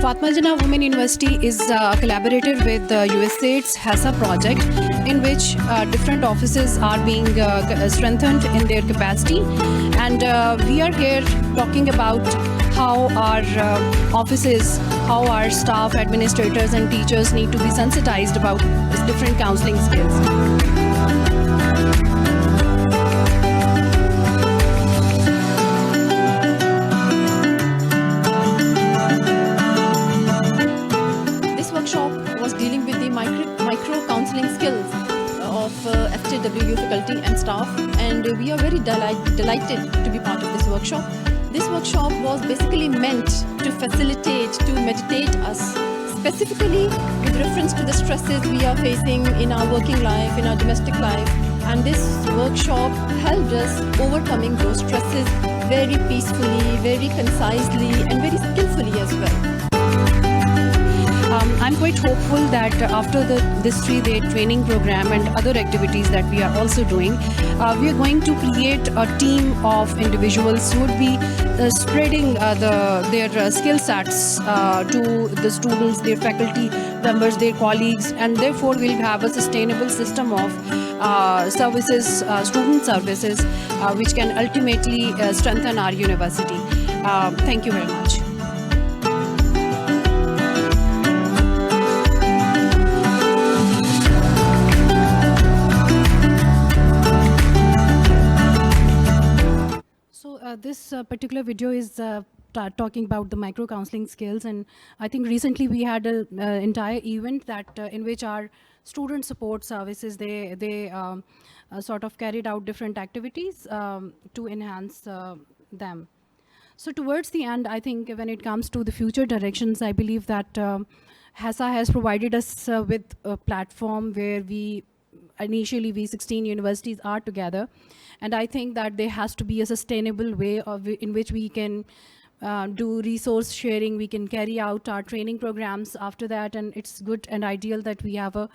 Fatma Jinnah Women University is collaborated with USAID's HESSA project, in which different offices are being strengthened in their capacity. And we are here talking about how our offices, how our staff, administrators, and teachers need to be sensitized about different counseling skills. Dealing with the micro counseling skills of FTW faculty and staff, and we are very delighted to be part of this workshop. This workshop was basically meant to facilitate, to meditate us, specifically with reference to the stresses we are facing in our working life, in our domestic life. And this workshop helped us overcoming those stresses very peacefully, very concisely, and very skillfully as well. I'm quite hopeful that after this 3-day training program and other activities that we are also doing, we are going to create a team of individuals who would be spreading their skill sets to the students, their faculty members, their colleagues, and therefore we'll have a sustainable system of services, student services, which can ultimately strengthen our university. Thank you very much. This particular video is talking about the micro counseling skills, and I think recently we had an entire event that in which our student support services they sort of carried out different activities to enhance them. So towards the end, I think when it comes to the future directions, I believe that HESSA has provided us with a platform where initially we 16 universities are together, and I think that there has to be a sustainable way in which we can do resource sharing, we can carry out our training programs after that, and it's good and ideal that we have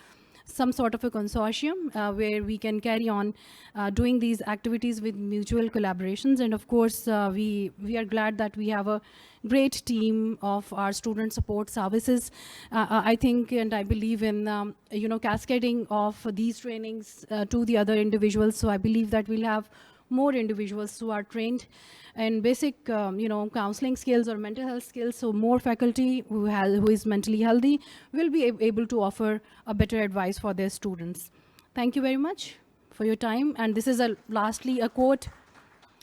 some sort of a consortium where we can carry on doing these activities with mutual collaborations. And of course, we are glad that we have a great team of our student support services. I think and I believe in cascading of these trainings to the other individuals. So I believe that we'll have more individuals who are trained in basic counseling skills or mental health skills. So more faculty who is mentally healthy will be able to offer a better advice for their students. Thank you very much for your time. And this is lastly a quote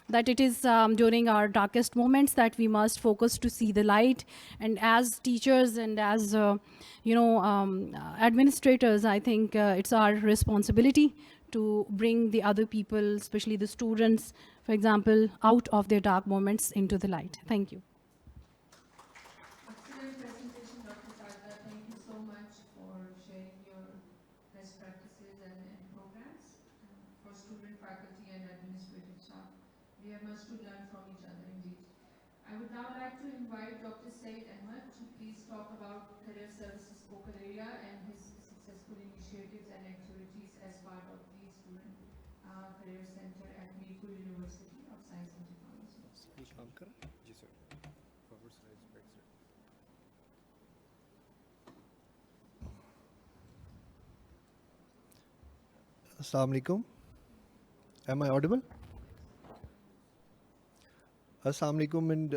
that it is during our darkest moments that we must focus to see the light. And as teachers and as administrators, I think it's our responsibility to bring the other people, especially the students, for example, out of their dark moments into the light. Thank you. Excellent presentation, Dr. Sarda. Thank you so much for sharing your best practices and programs for student, faculty, and administrative staff. We have much to learn from each other indeed. I would now like to invite Dr. Saeed-Ahmed to please talk about career services focal area and his successful initiatives and activities as part of the Student Career Center at Mirpur University of Science and Technology. Assalamu alaikum. Am I audible? Assalamu alaikum, and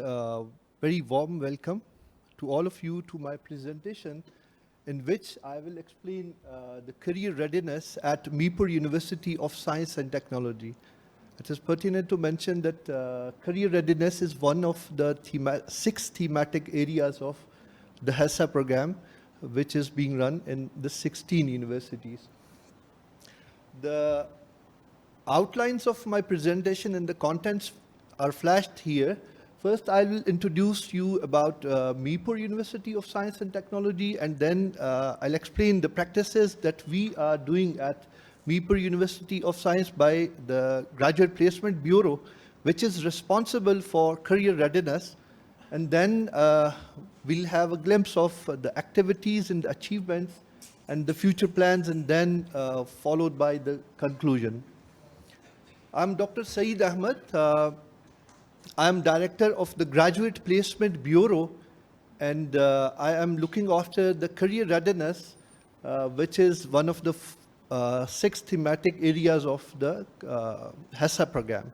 very warm welcome to all of you to my presentation, in which I will explain the career readiness at Mirpur University of Science and Technology. It is pertinent to mention that career readiness is one of the 6 thematic areas of the HESSA program, which is being run in the 16 universities. The outlines of my presentation and the contents are flashed here. First, I will introduce you about Mirpur University of Science and Technology, and then I'll explain the practices that we are doing at Mirpur University of Science by the Graduate Placement Bureau, which is responsible for career readiness. And then we'll have a glimpse of the activities and the achievements and the future plans, and then followed by the conclusion. I'm Dr. Saeed-Ahmed. I am Director of the Graduate Placement Bureau, and I am looking after the career readiness, which is one of the 6 thematic areas of the HESSA program.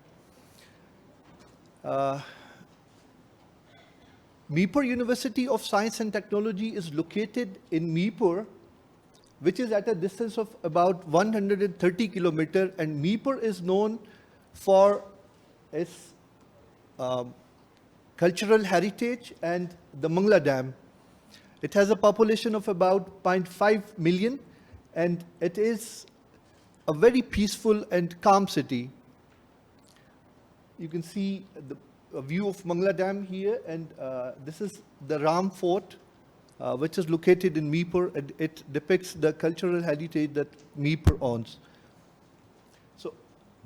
Mirpur University of Science and Technology is located in Mirpur, which is at a distance of about 130 kilometers, and Mirpur is known for its cultural heritage and the Mangla Dam. It has a population of about 0.5 million, and it is a very peaceful and calm city. You can see a view of Mangla Dam here, and this is the Ram Fort, which is located in Meepur, and it depicts the cultural heritage that Meepur owns. So,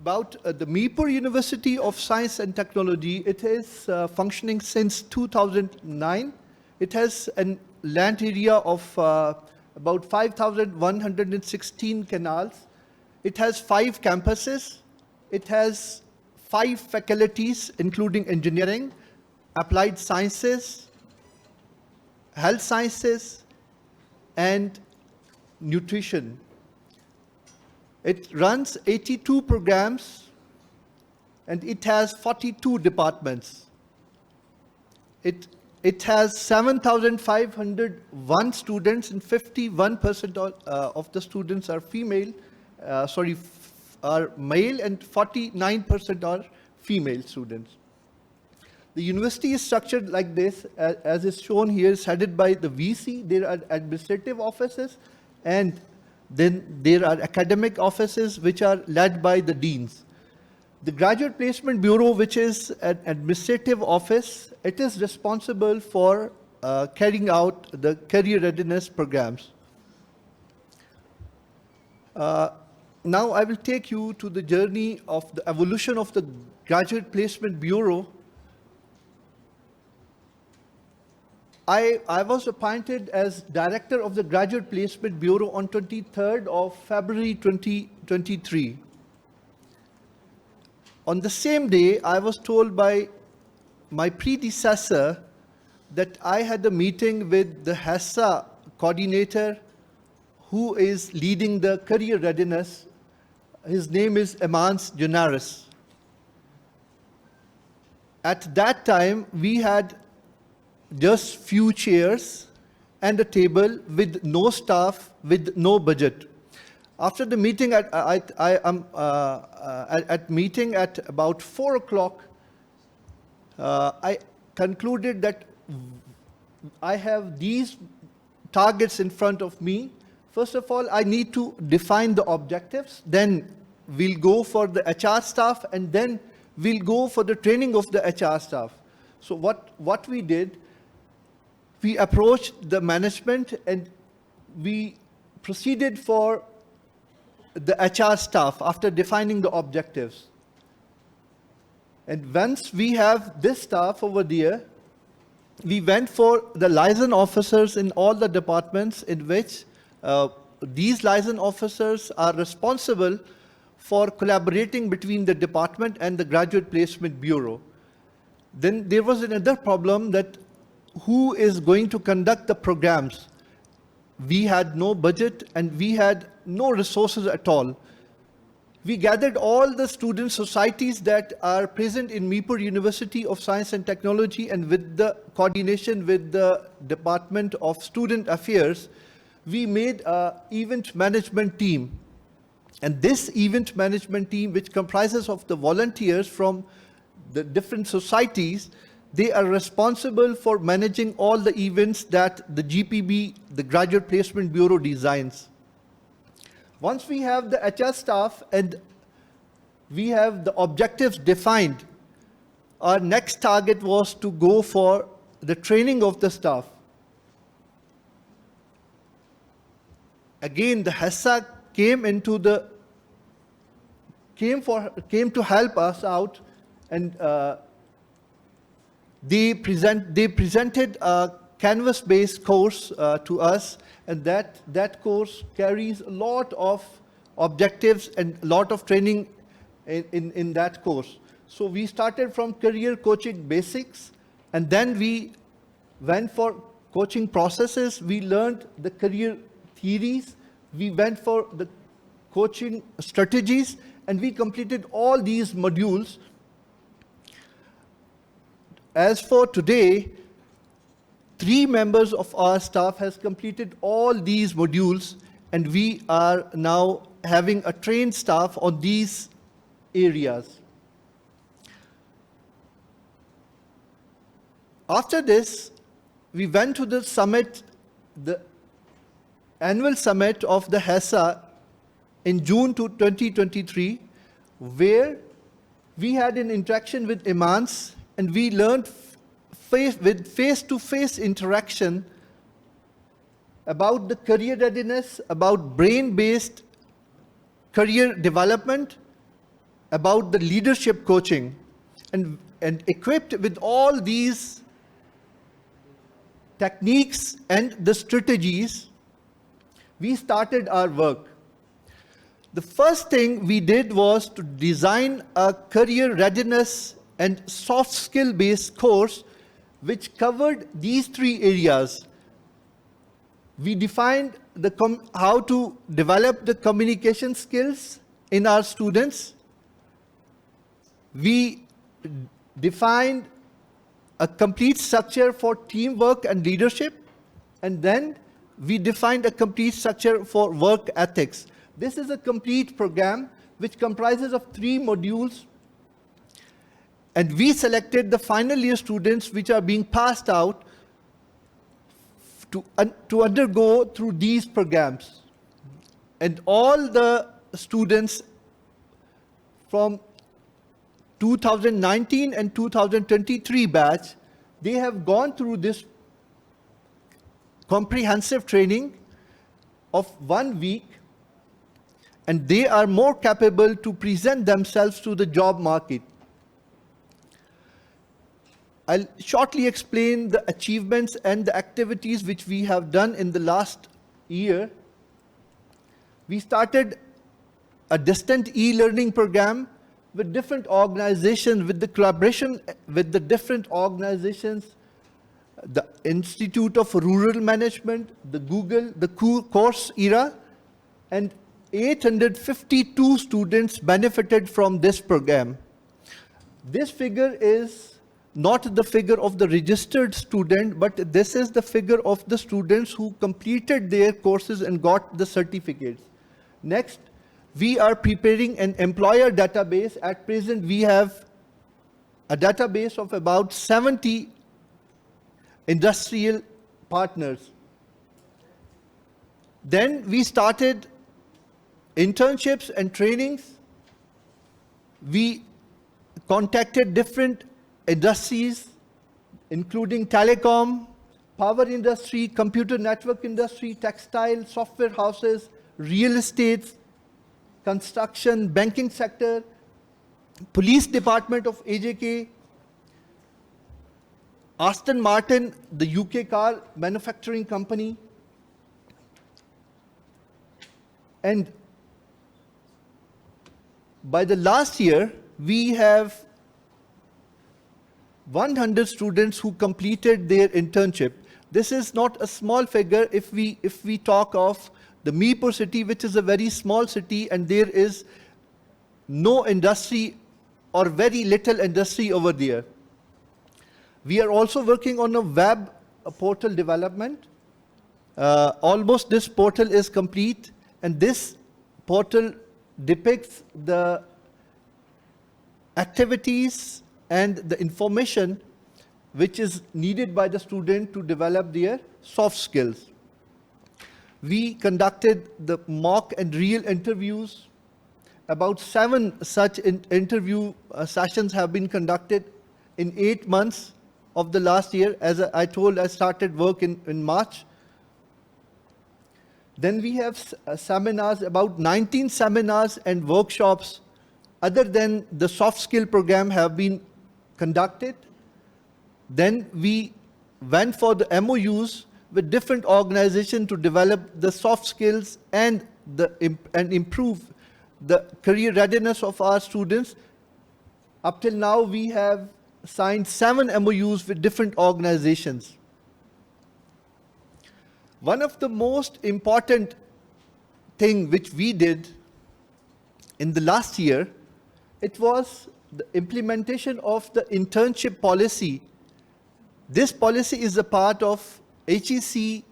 about the Meepur University of Science and Technology, it is functioning since 2009. It has a land area of about 5,116 canals. It has 5 campuses. It has 5 faculties, including engineering, applied sciences, health sciences, and nutrition. It runs 82 programs, and it has 42 departments. It has 7,501 students, and 51% of the students are are male, and 49% are female students. The university is structured like this, as is shown here, is headed by the VC. There are administrative offices, and then there are academic offices which are led by the deans. The Graduate Placement Bureau, which is an administrative office, it is responsible for carrying out the career readiness programs. Now I will take you to the journey of the evolution of the Graduate Placement Bureau. I was appointed as Director of the Graduate Placement Bureau on 23rd of February 2023. On the same day, I was told by my predecessor that I had a meeting with the HESSA coordinator who is leading the career readiness. His name is Emans Junaris. At that time, we had just few chairs and a table with no staff, with no budget. After the meeting, at meeting at about 4 o'clock, I concluded that I have these targets in front of me. First of all, I need to define the objectives, then we'll go for the HR staff, and then we'll go for the training of the HR staff. So what we did, we approached the management and we proceeded for the HR staff after defining the objectives. And once we have this staff over there, we went for the liaison officers in all the departments in which these liaison officers are responsible for collaborating between the department and the Graduate Placement Bureau. Then there was another problem, that who is going to conduct the programs? We had no budget and we had no resources at all. We gathered all the student societies that are present in Meepur University of Science and Technology, and with the coordination with the Department of Student Affairs, we made an event management team. And this event management team, which comprises of the volunteers from the different societies, they are responsible for managing all the events that the GPB, the Graduate Placement Bureau, designs. Once we have the HR staff and we have the objectives defined, our next target was to go for the training of the staff. Again, the HESSA came to help us out, and they presented a canvas-based course to us, and that course carries a lot of objectives and a lot of training in that course. So we started from career coaching basics, and then we went for coaching processes. We learned the career theories. We went for the coaching strategies, and we completed all these modules. As for today, 3 members of our staff has completed all these modules, and we are now having a trained staff on these areas. After this, we went to the summit, the annual summit of the HESSA in June 2023, where we had an interaction with Emans. and we learned with face-to-face interaction about the career readiness, about brain-based career development, about the leadership coaching, and equipped with all these techniques and the strategies, we started our work. The first thing we did was to design a career readiness and soft skill-based course which covered these three areas. We defined how to develop the communication skills in our students. We defined a complete structure for teamwork and leadership, and then we defined a complete structure for work ethics. This is a complete program which comprises of 3 modules, and we selected the final year students which are being passed out to undergo through these programs. And all the students from 2019 and 2023 batch, they have gone through this comprehensive training of 1 week, and they are more capable to present themselves to the job market. I'll shortly explain the achievements and the activities which we have done in the last year. We started a distant e-learning program with different organizations, with the collaboration with the different organizations, the Institute of Rural Management, the Google, the Coursera, and 852 students benefited from this program. This figure is not the figure of the registered student, but this is the figure of the students who completed their courses and got the certificates. Next, we are preparing an employer database. At present, we have a database of about 70 industrial partners. Then we started internships and trainings. We contacted different industries, including telecom, power industry, computer network industry, textile, software houses, real estate, construction, banking sector, police department of AJK, Aston Martin, the UK car manufacturing company, and by the last year, we have 100 students who completed their internship. This is not a small figure if we talk of the Meerpur city, which is a very small city, and there is no industry or very little industry over there. We are also working on a web portal development. Almost this portal is complete, and this portal depicts the activities and the information which is needed by the student to develop their soft skills. We conducted the mock and real interviews. About 7 such interview sessions have been conducted in 8 months of the last year. As I told, I started work in March. Then we have seminars, about 19 seminars and workshops other than the soft skill program have been conducted. Then we went for the MOUs with different organizations to develop the soft skills and improve the career readiness of our students. Up till now, we have signed 7 MOUs with different organizations. One of the most important thing which we did in the last year, it was the implementation of the internship policy. This policy is a part of HEC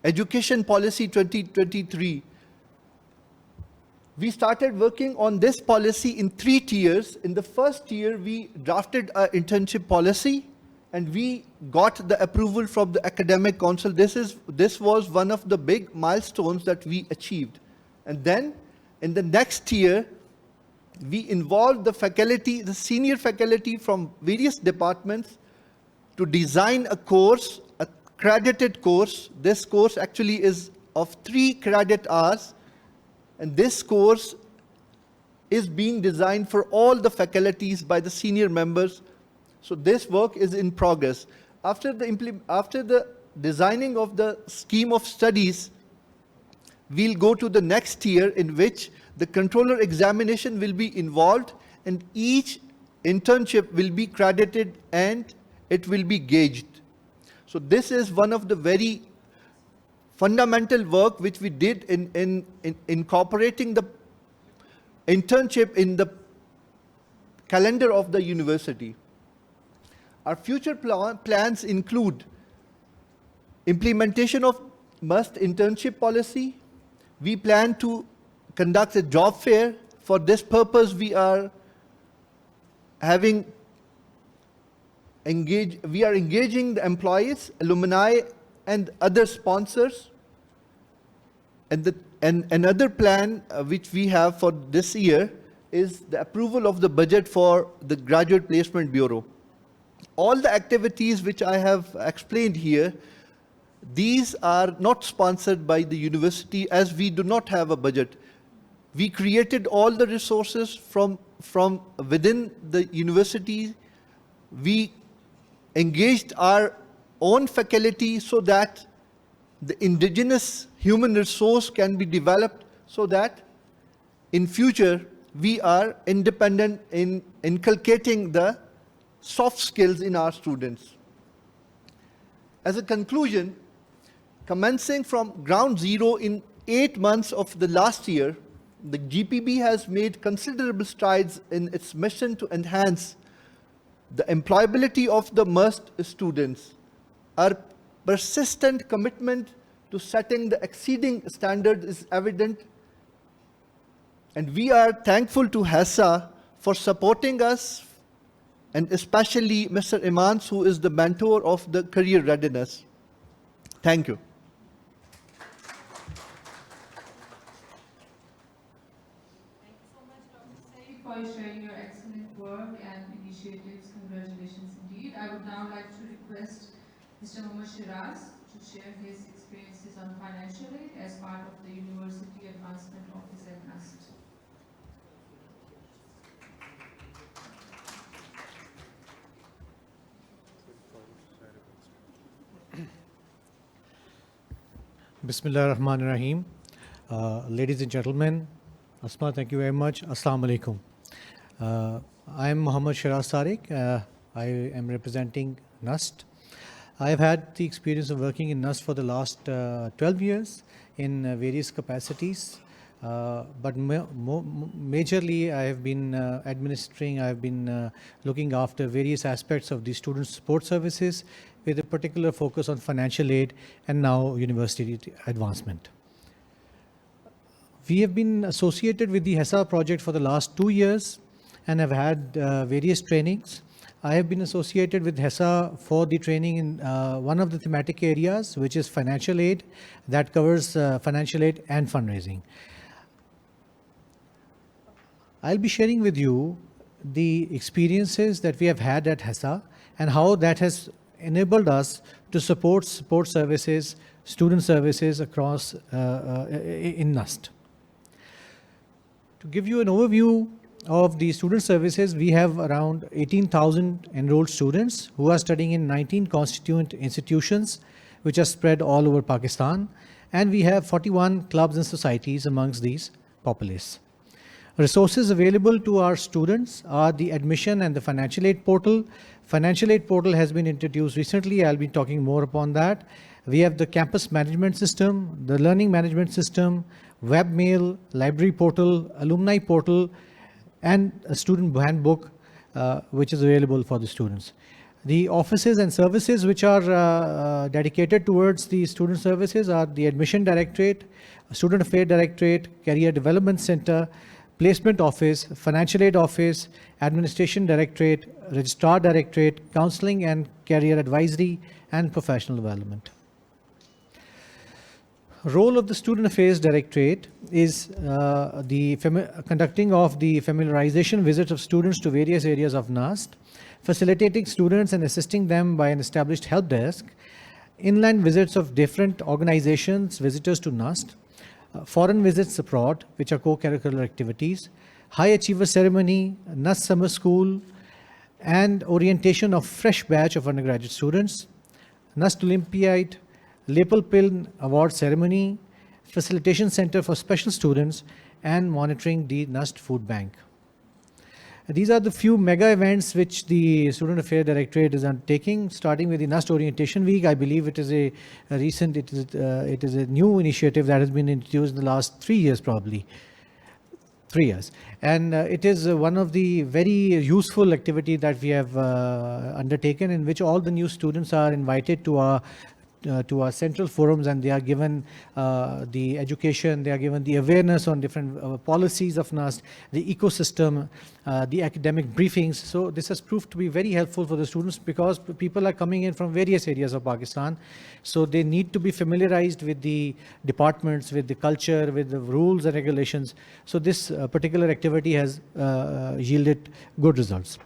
Education Policy 2023. We started working on this policy in 3 tiers. In the first tier, we drafted an internship policy, and we got the approval from the academic council. This was one of the big milestones that we achieved. And then in the next tier, we involved the faculty, the senior faculty from various departments to design a course, a credited course. This course actually is of 3 credit hours, and this course is being designed for all the faculties by the senior members. So this work is in progress. After the designing of the scheme of studies, we'll go to the next tier in which the controller examination will be involved, and each internship will be credited and it will be gauged. So this is one of the very fundamental work which we did in incorporating the internship in the calendar of the university. Our future plans include implementation of must internship policy. We plan to conduct a job fair. For this purpose, we are engaging the employees, alumni, and other sponsors. And another plan which we have for this year is the approval of the budget for the Graduate Placement Bureau. All the activities which I have explained here, these are not sponsored by the university, as we do not have a budget. We created all the resources from within the university. We engaged our own faculty so that the indigenous human resource can be developed, so that in future we are independent in inculcating the soft skills in our students. As a conclusion, commencing from ground zero in 8 months of the last year, the GPB has made considerable strides in its mission to enhance the employability of the MUST students. Our persistent commitment to setting the exceeding standards is evident, and we are thankful to HESSA for supporting us, and especially Mr. Imans, who is the mentor of the career readiness. Thank you. For sharing your excellent work and initiatives. Congratulations indeed. I would now like to request Mr. Mohammad Shiraz to share his experiences on financial aid as part of the University Advancement Office at NUST. Bismillah ar-Rahman ar-Rahim. Ladies and gentlemen, Asma, thank you very much. Assalamu alaikum. I am Muhammad Shiraz Tariq. I am representing NUST. I have had the experience of working in NUST for the last 12 years in various capacities. But majorly I have been administering, I have been looking after various aspects of the student support services with a particular focus on financial aid and now university advancement. We have been associated with the HESSA project for the last 2 years and have had various trainings. I have been associated with HESSA for the training in one of the thematic areas, which is financial aid, that covers financial aid and fundraising. I'll be sharing with you the experiences that we have had at HESSA and how that has enabled us to support services, student services across in NUST. To give you an overview of the student services, we have around 18,000 enrolled students who are studying in 19 constituent institutions which are spread all over Pakistan, and we have 41 clubs and societies amongst these populace. Resources available to our students are the admission and the financial aid portal. Financial aid portal has been introduced recently. I'll be talking more upon that. We have the campus management system, the learning management system, webmail, library portal, alumni portal, and a student handbook which is available for the students. The offices and services which are dedicated towards the student services are the Admission Directorate, Student Affairs Directorate, Career Development Center, Placement Office, Financial Aid Office, Administration Directorate, Registrar Directorate, Counseling and Career Advisory, and Professional Development. Role of the Student Affairs Directorate is conducting of the familiarization visits of students to various areas of NUST, facilitating students and assisting them by an established help desk, inland visits of different organizations, visitors to NUST, foreign visits abroad, which are co-curricular activities, high achiever ceremony, NUST summer school, and orientation of fresh batch of undergraduate students, NUST Olympiad, Lepel Award Ceremony, Facilitation Center for Special Students, and monitoring the NUST Food Bank. These are the few mega events which the Student Affairs Directorate is undertaking, starting with the NUST Orientation Week. I believe it is a new initiative that has been introduced in the last 3 years, probably. 3 years. And it is one of the very useful activity that we have undertaken, in which all the new students are invited to our central forums, and they are given the education, they are given the awareness on different policies of NUST, the ecosystem, the academic briefings. So this has proved to be very helpful for the students, because people are coming in from various areas of Pakistan. So they need to be familiarized with the departments, with the culture, with the rules and regulations. So this particular activity has yielded good results.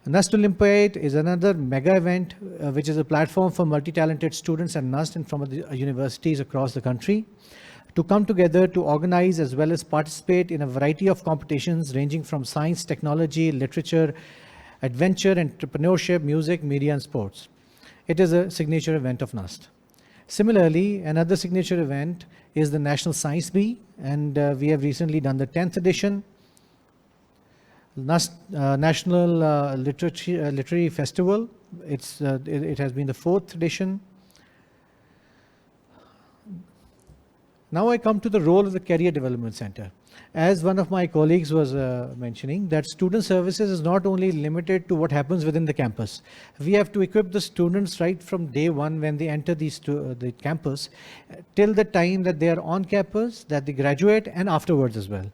NUST Olympiad is another mega event, which is a platform for multi-talented students and NUST and from the universities across the country to come together to organize as well as participate in a variety of competitions ranging from science, technology, literature, adventure, entrepreneurship, music, media, and sports. It is a signature event of NUST. Similarly, another signature event is the National Science Bee, and we have recently done the 10th edition. National Literary Festival. It has been the 4th edition. Now I come to the role of the Career Development Center. As one of my colleagues was mentioning, that student services is not only limited to what happens within the campus. We have to equip the students right from day one when they enter the campus till the time that they are on campus, that they graduate, and afterwards as well.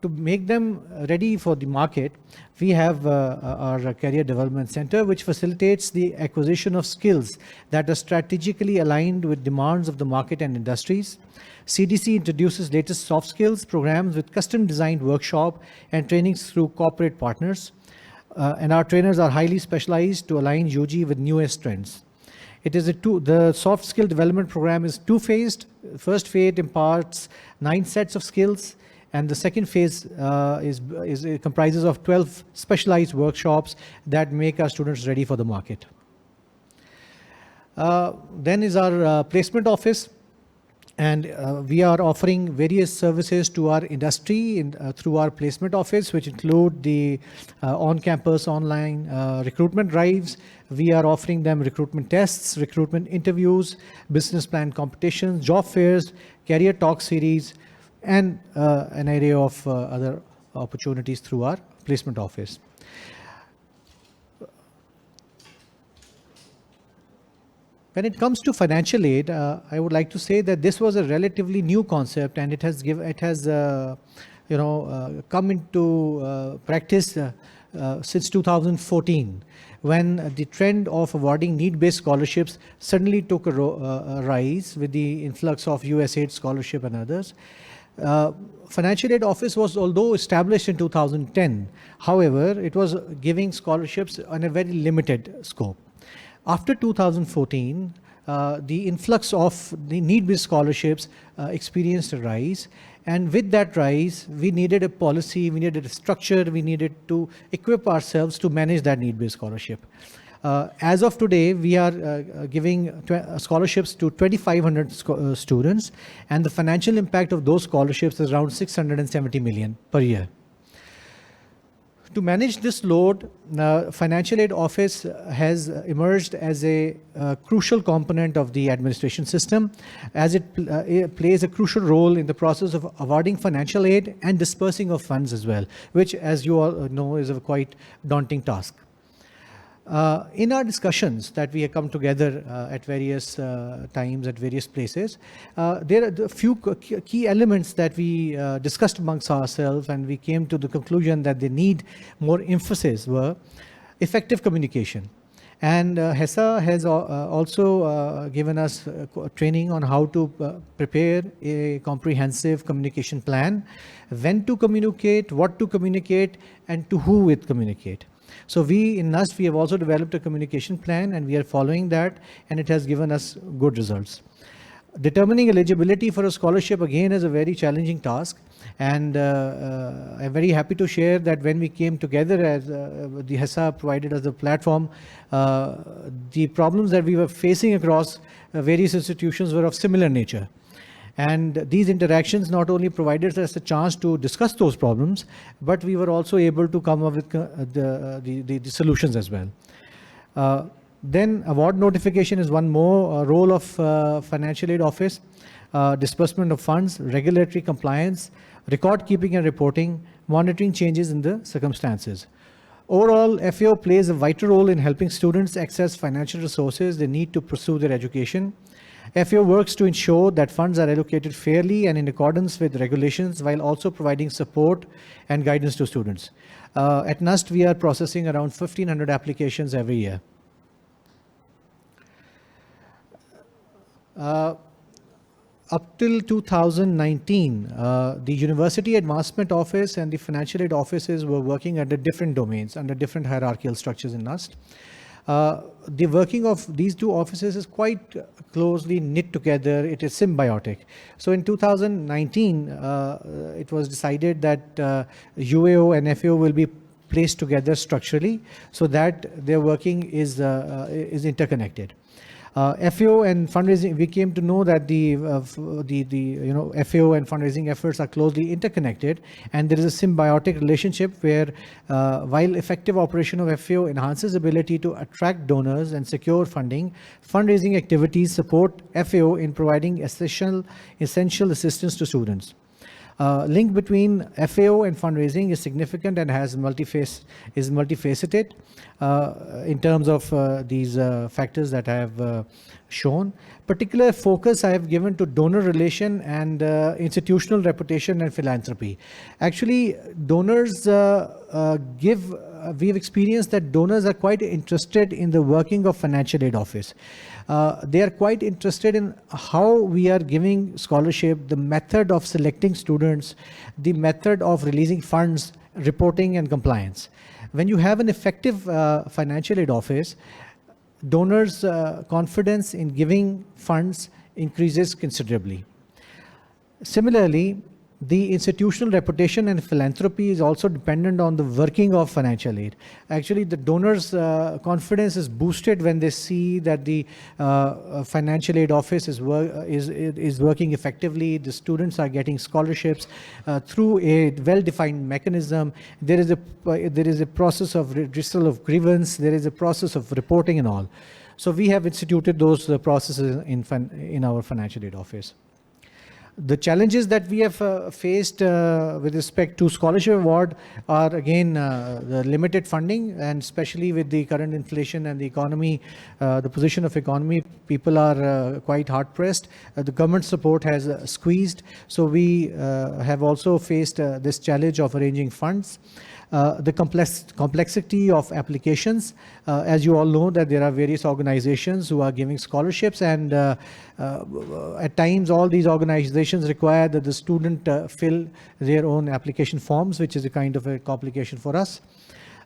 To make them ready for the market, we have our Career Development Center, which facilitates the acquisition of skills that are strategically aligned with demands of the market and industries. CDC introduces latest soft skills programs with custom designed workshop and trainings through corporate partners. And our trainers are highly specialized to align UG with newest trends. It is the soft skill development program is two-phased. First phase imparts 9 sets of skills, and the second phase comprises of 12 specialized workshops that make our students ready for the market. Then is our placement office, and we are offering various services to our industry through our placement office, which include the on-campus online recruitment drives. We are offering them recruitment tests, recruitment interviews, business plan competitions, job fairs, career talk series, and an array of other opportunities through our placement office. When it comes to financial aid, I would like to say that this was a relatively new concept, and it has come into practice since 2014, when the trend of awarding need-based scholarships suddenly took a rise with the influx of USAID scholarship and others. Financial aid office was although established in 2010, however, it was giving scholarships on a very limited scope. After 2014, the influx of the need-based scholarships experienced a rise, and with that rise, we needed a policy, we needed a structure, we needed to equip ourselves to manage that need-based scholarship. As of today, we are giving scholarships to 2,500 students, and the financial impact of those scholarships is around 670 million per year. To manage this load, Financial Aid Office has emerged as a crucial component of the administration system, as it plays a crucial role in the process of awarding financial aid and dispersing of funds as well, which, as you all know, is a quite daunting task. In our discussions that we have come together at various times, at various places, there are a few key elements that we discussed amongst ourselves, and we came to the conclusion that they need more emphasis were effective communication. And HESSA has also given us training on how to prepare a comprehensive communication plan, when to communicate, what to communicate, and to who it communicate. So we in NUST, we have also developed a communication plan, and we are following that, and it has given us good results. Determining eligibility for a scholarship again is a very challenging task, and I'm very happy to share that when we came together as the HESSA provided us a platform, the problems that we were facing across various institutions were of similar nature. And these interactions not only provided us a chance to discuss those problems, but we were also able to come up with the solutions as well. Then award notification is one more role of Financial Aid Office. Disbursement of funds, regulatory compliance, record keeping and reporting, monitoring changes in the circumstances. Overall, FAO plays a vital role in helping students access financial resources they need to pursue their education. FAO works to ensure that funds are allocated fairly and in accordance with regulations, while also providing support and guidance to students. At NUST, we are processing around 1,500 applications every year. Up till 2019, the University Advancement Office and the Financial Aid Offices were working under different domains, under different hierarchical structures in NUST. The working of these two offices is quite closely knit together. It is symbiotic. So in 2019, it was decided that UAO and FAO will be placed together structurally so that their working is interconnected. FAO and fundraising, we came to know that the FAO and fundraising efforts are closely interconnected, and there is a symbiotic relationship where while effective operation of FAO enhances ability to attract donors and secure funding, fundraising activities support FAO in providing essential assistance to students. Link between FAO and fundraising is significant and is multifaceted in terms of these factors that I have shown. Particular focus I have given to donor relation and institutional reputation and philanthropy. Actually, donors we've experienced that donors are quite interested in the working of Financial Aid Office. They are quite interested in how we are giving scholarship, the method of selecting students, the method of releasing funds, reporting and compliance. When you have an effective Financial Aid Office, donors' confidence in giving funds increases considerably. Similarly, the institutional reputation and philanthropy is also dependent on the working of financial aid. Actually, the donors' confidence is boosted when they see that the Financial Aid Office is working effectively. The students are getting scholarships through a well-defined mechanism. There is a process of redressal of grievance. There is a process of reporting and all. So we have instituted those processes in our Financial Aid Office. The challenges that we have faced with respect to scholarship award are again the limited funding, and especially with the current inflation and the economy, the position of economy, people are quite hard pressed. The government support has squeezed, so we have also faced this challenge of arranging funds. The complexity of applications. As you all know, that there are various organizations who are giving scholarships, and at times all these organizations require that the student fill their own application forms, which is a kind of a complication for us.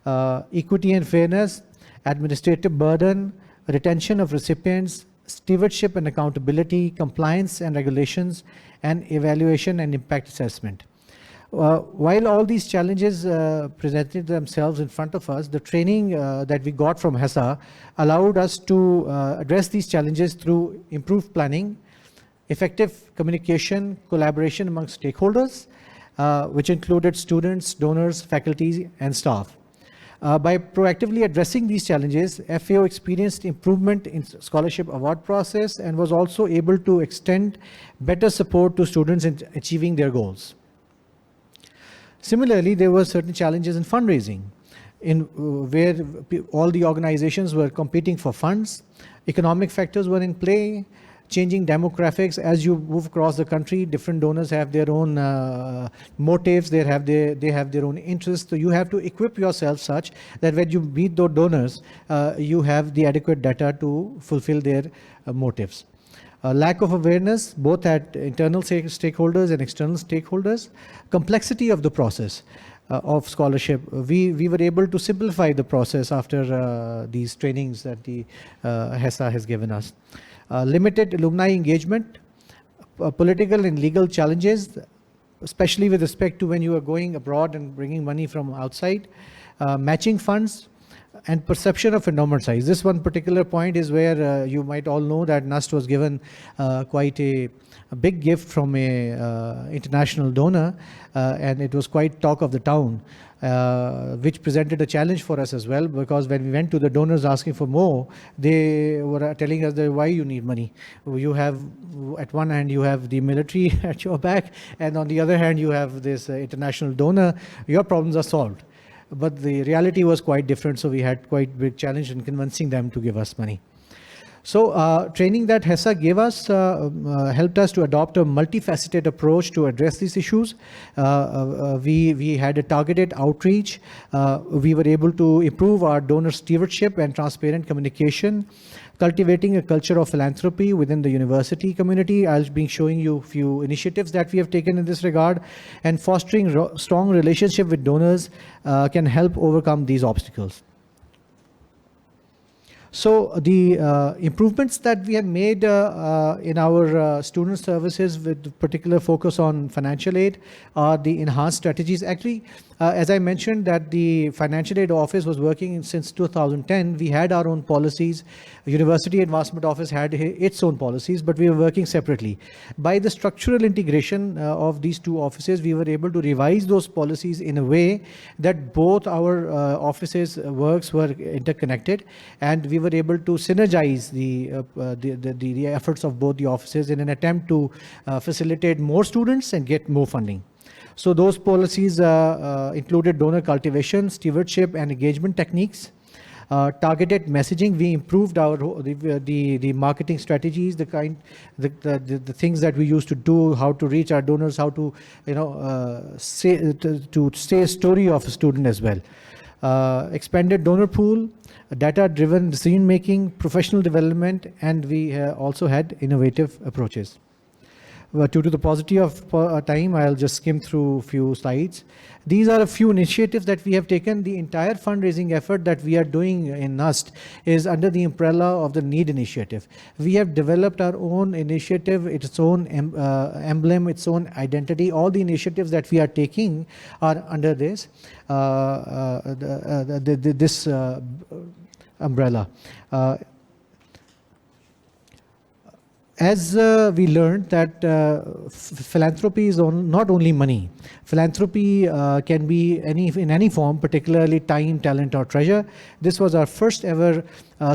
Equity and fairness, administrative burden, retention of recipients, stewardship and accountability, compliance and regulations, and evaluation and impact assessment. While all these challenges presented themselves in front of us, the training that we got from HESSA allowed us to address these challenges through improved planning, effective communication, collaboration among stakeholders, which included students, donors, faculty, and staff. By proactively addressing these challenges, FAO experienced improvement in scholarship award process and was also able to extend better support to students in achieving their goals. Similarly, there were certain challenges in fundraising, where all the organizations were competing for funds, economic factors were in play, changing demographics. As you move across the country, different donors have their own motives, they have their own interests. So you have to equip yourself such that when you meet those donors, you have the adequate data to fulfill their motives. Lack of awareness, both at internal stakeholders and external stakeholders. Complexity of the process of scholarship. We were able to simplify the process after these trainings that the HESSA has given us. Limited alumni engagement, political and legal challenges, especially with respect to when you are going abroad and bringing money from outside. Matching funds, and perception of endowment size. This one particular point is where you might all know that NUST was given quite a big gift from a international donor, and it was quite talk of the town, which presented a challenge for us as well, because when we went to the donors asking for more, they were telling us that why you need money. You have, at one hand you have the military at your back, and on the other hand you have this international donor. Your problems are solved. But the reality was quite different, so we had quite big challenge in convincing them to give us money. So training that HESSA gave us helped us to adopt a multifaceted approach to address these issues. We had a targeted outreach. We were able to improve our donor stewardship and transparent communication, cultivating a culture of philanthropy within the university community. I'll be showing you a few initiatives that we have taken in this regard, and fostering strong relationship with donors can help overcome these obstacles. So the improvements that we have made in our student services with particular focus on financial aid are the enhanced strategies. Actually, as I mentioned that the Financial Aid Office was working since 2010, we had our own policies. University Advancement Office had its own policies, but we were working separately. By the structural integration of these two offices, we were able to revise those policies in a way that both our offices' works were interconnected, and we were able to synergize the efforts of both the offices in an attempt to facilitate more students and get more funding. So those policies included donor cultivation, stewardship, and engagement techniques. Targeted messaging, we improved our the marketing strategies, the things that we used to do, how to reach our donors, how to say a story of a student as well. Expanded donor pool, data-driven decision making, professional development, and we also had innovative approaches. But due to the paucity of time, I'll just skim through a few slides. These are a few initiatives that we have taken. The entire fundraising effort that we are doing in NUST is under the umbrella of the NEED initiative. We have developed our own initiative, its own emblem, its own identity. All the initiatives that we are taking are under this umbrella. As we learned that philanthropy is not only money. Philanthropy can be in any form, particularly time, talent, or treasure. This was our first ever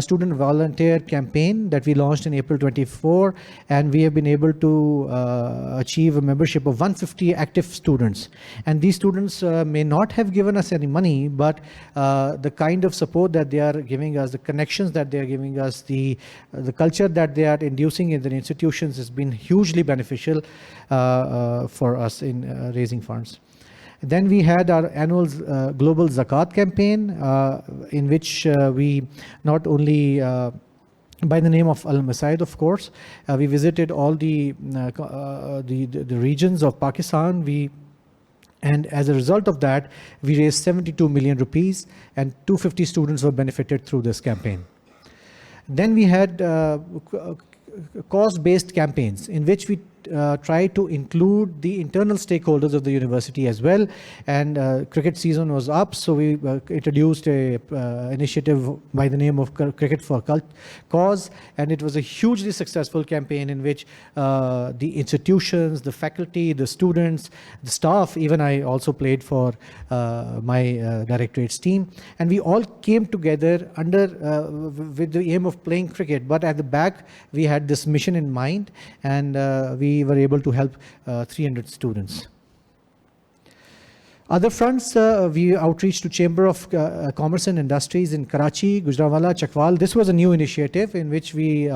student volunteer campaign that we launched in April 24, and we have been able to achieve a membership of 150 active students. And these students may not have given us any money, but the kind of support that they are giving us, the connections that they are giving us, the culture that they are inducing in the institutions has been hugely beneficial for us in raising funds. Then we had our annual Global Zakat campaign, in which we not only by the name of Al-Masaid, of course, we visited all the regions of Pakistan. And as a result of that, we raised 72 million rupees, and 250 students were benefited through this campaign. Then we had cause-based campaigns in which we try to include the internal stakeholders of the university as well. And cricket season was up, so we introduced a initiative by the name of Cricket for Cause, and it was a hugely successful campaign in which the institutions, the faculty, the students, the staff, even I also played for my directorate's team, and we all came together under with the aim of playing cricket, but at the back we had this mission in mind, and we were able to help 300 students. Other fronts, we outreach to Chamber of Commerce and Industries in Karachi, Gujranwala, Chakwal. This was a new initiative in which we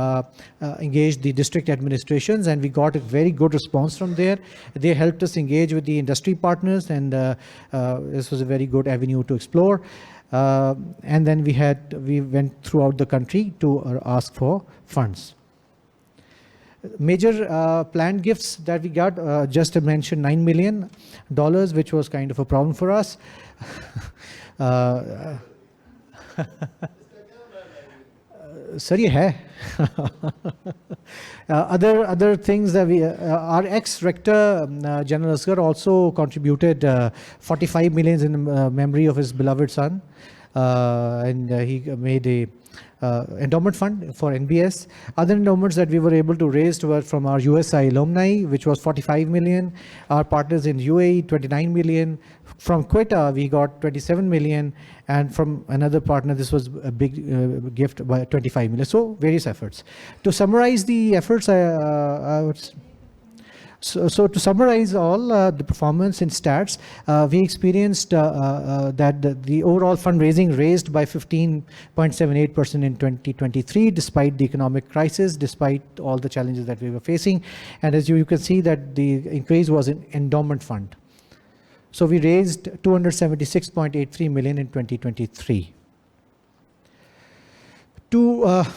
engaged the district administrations, and we got a very good response from there. They helped us engage with the industry partners, and this was a very good avenue to explore. And then we went throughout the country to ask for funds. Major planned gifts that we got, just to mention $9 million, which was kind of a problem for us. Sorry, hai. Other things that our ex-rector, General Asghar, also contributed $45 million in memory of his beloved son. And he made a endowment fund for NBS. Other endowments that we were able to raise were from our USI alumni, which was $45 million. Our partners in UAE, $29 million. From Quetta, we got $27 million. And from another partner, this was a big gift by $25 million. So various efforts. To summarize the efforts, So to summarize all the performance in stats, we experienced that the overall fundraising raised by 15.78% in 2023, despite the economic crisis, despite all the challenges that we were facing. And as you can see that the increase was in endowment fund. So we raised $276.83 million in 2023.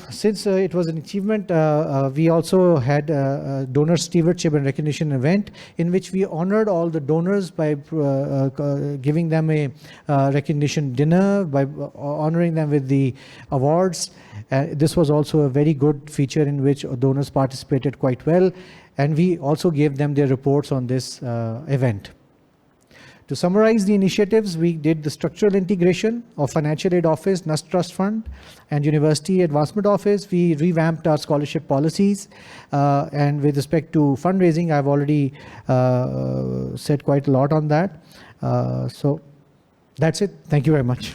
Since it was an achievement, we also had a donor stewardship and recognition event in which we honored all the donors by giving them a recognition dinner, by honoring them with the awards. This was also a very good feature in which donors participated quite well, and we also gave them their reports on this event. To summarize the initiatives, we did the structural integration of Financial Aid Office, NUST Trust Fund, and University Advancement Office. We revamped our scholarship policies. And with respect to fundraising, I've already said quite a lot on that. So that's it. Thank you very much.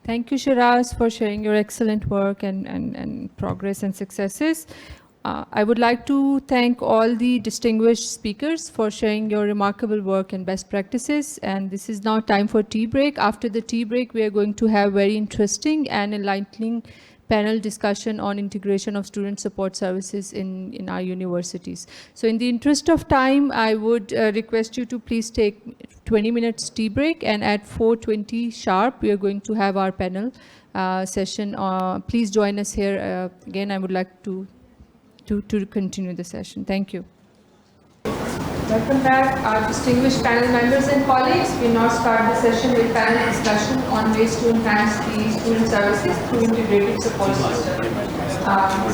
Thank you, Shiraz, for sharing your excellent work and progress and successes. I would like to thank all the distinguished speakers for sharing your remarkable work and best practices. And this is now time for tea break. After the tea break, we are going to have very interesting and enlightening panel discussion on integration of student support services in our universities. So in the interest of time, I would request you to please take 20 minutes tea break, and at 4:20 sharp, we are going to have our panel session. Please join us here. Again, I would like to continue the session. Thank you. Welcome back, our distinguished panel members and colleagues. We now start the session with panel discussion on ways to enhance the student services through integrated support system.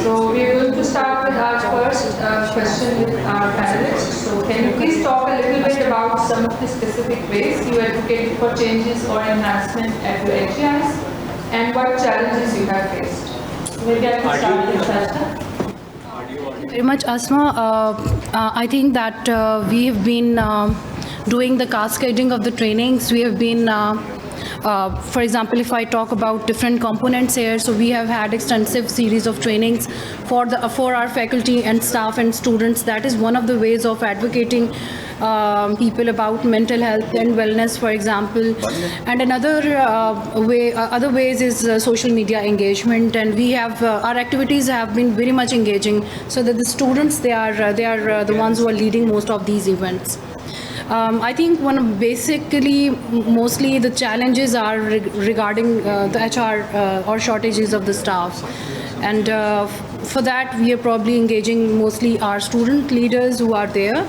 So we are going to start with our first question with our panelists. So can you please talk a little bit about some of the specific ways you advocated for changes or enhancement at your HEIs and what challenges you have faced? Maybe I can start with Shasta. Very much, Asma. I think that we have been doing the cascading of the trainings. We have been, for example, if I talk about different components here, so we have had extensive series of trainings for our faculty and staff and students. That is one of the ways of advocating people about mental health and wellness, for example. And another other ways is social media engagement, and we have our activities have been very much engaging, so that the students they are the ones who are leading most of these events. I think mostly the challenges are regarding the HR or shortages of the staff, and for that we are probably engaging mostly our student leaders who are there.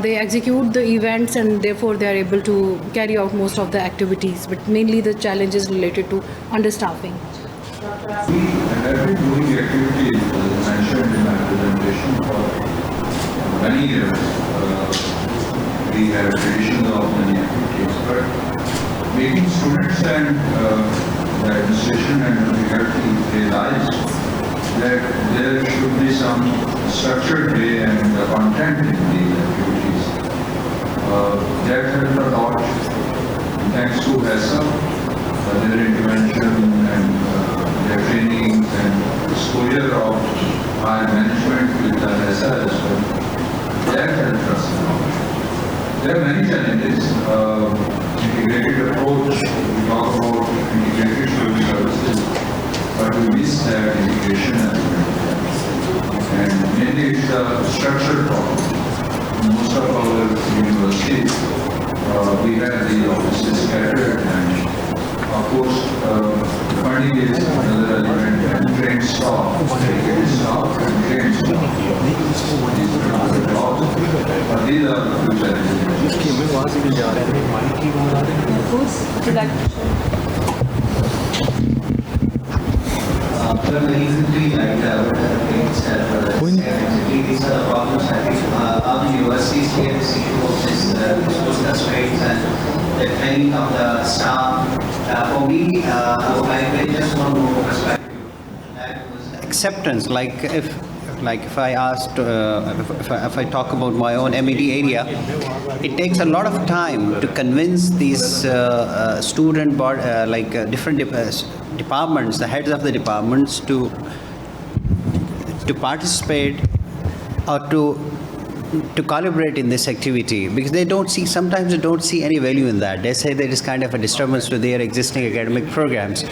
They execute the events and therefore they are able to carry out most of the activities, but mainly the challenges related to understaffing. We have been doing activities, as I mentioned in my presentation, for many years. We have traditions of many activities, but making students and the administration and the faculty realize that there should be some structured way and content in these activities. That helped a lot, thanks to HESSA, their intervention and their trainings and exposure of higher management with the HESSA as well. That helped us a lot. There are many challenges. Integrated approach, we talk about integrated student services, but we miss that integration element. And mainly it's a structural problem. Most of our universities, we have the offices scattered, and of course, funding is another element, and trained staff, dedicated staff and trained staff. These are the jobs, but these are the two challenges. Very recently, like these are the problems I think all the universities here this issue of this resource constraints and the training of the staff. For me, I would like to just one more perspective. That was acceptance. Like if I asked, if I talk about my own MED area, it takes a lot of time to convince these student different departments, the heads of the departments, to participate or to collaborate in this activity, because sometimes they don't see any value in that. They say that it's kind of a disturbance to their existing academic programs.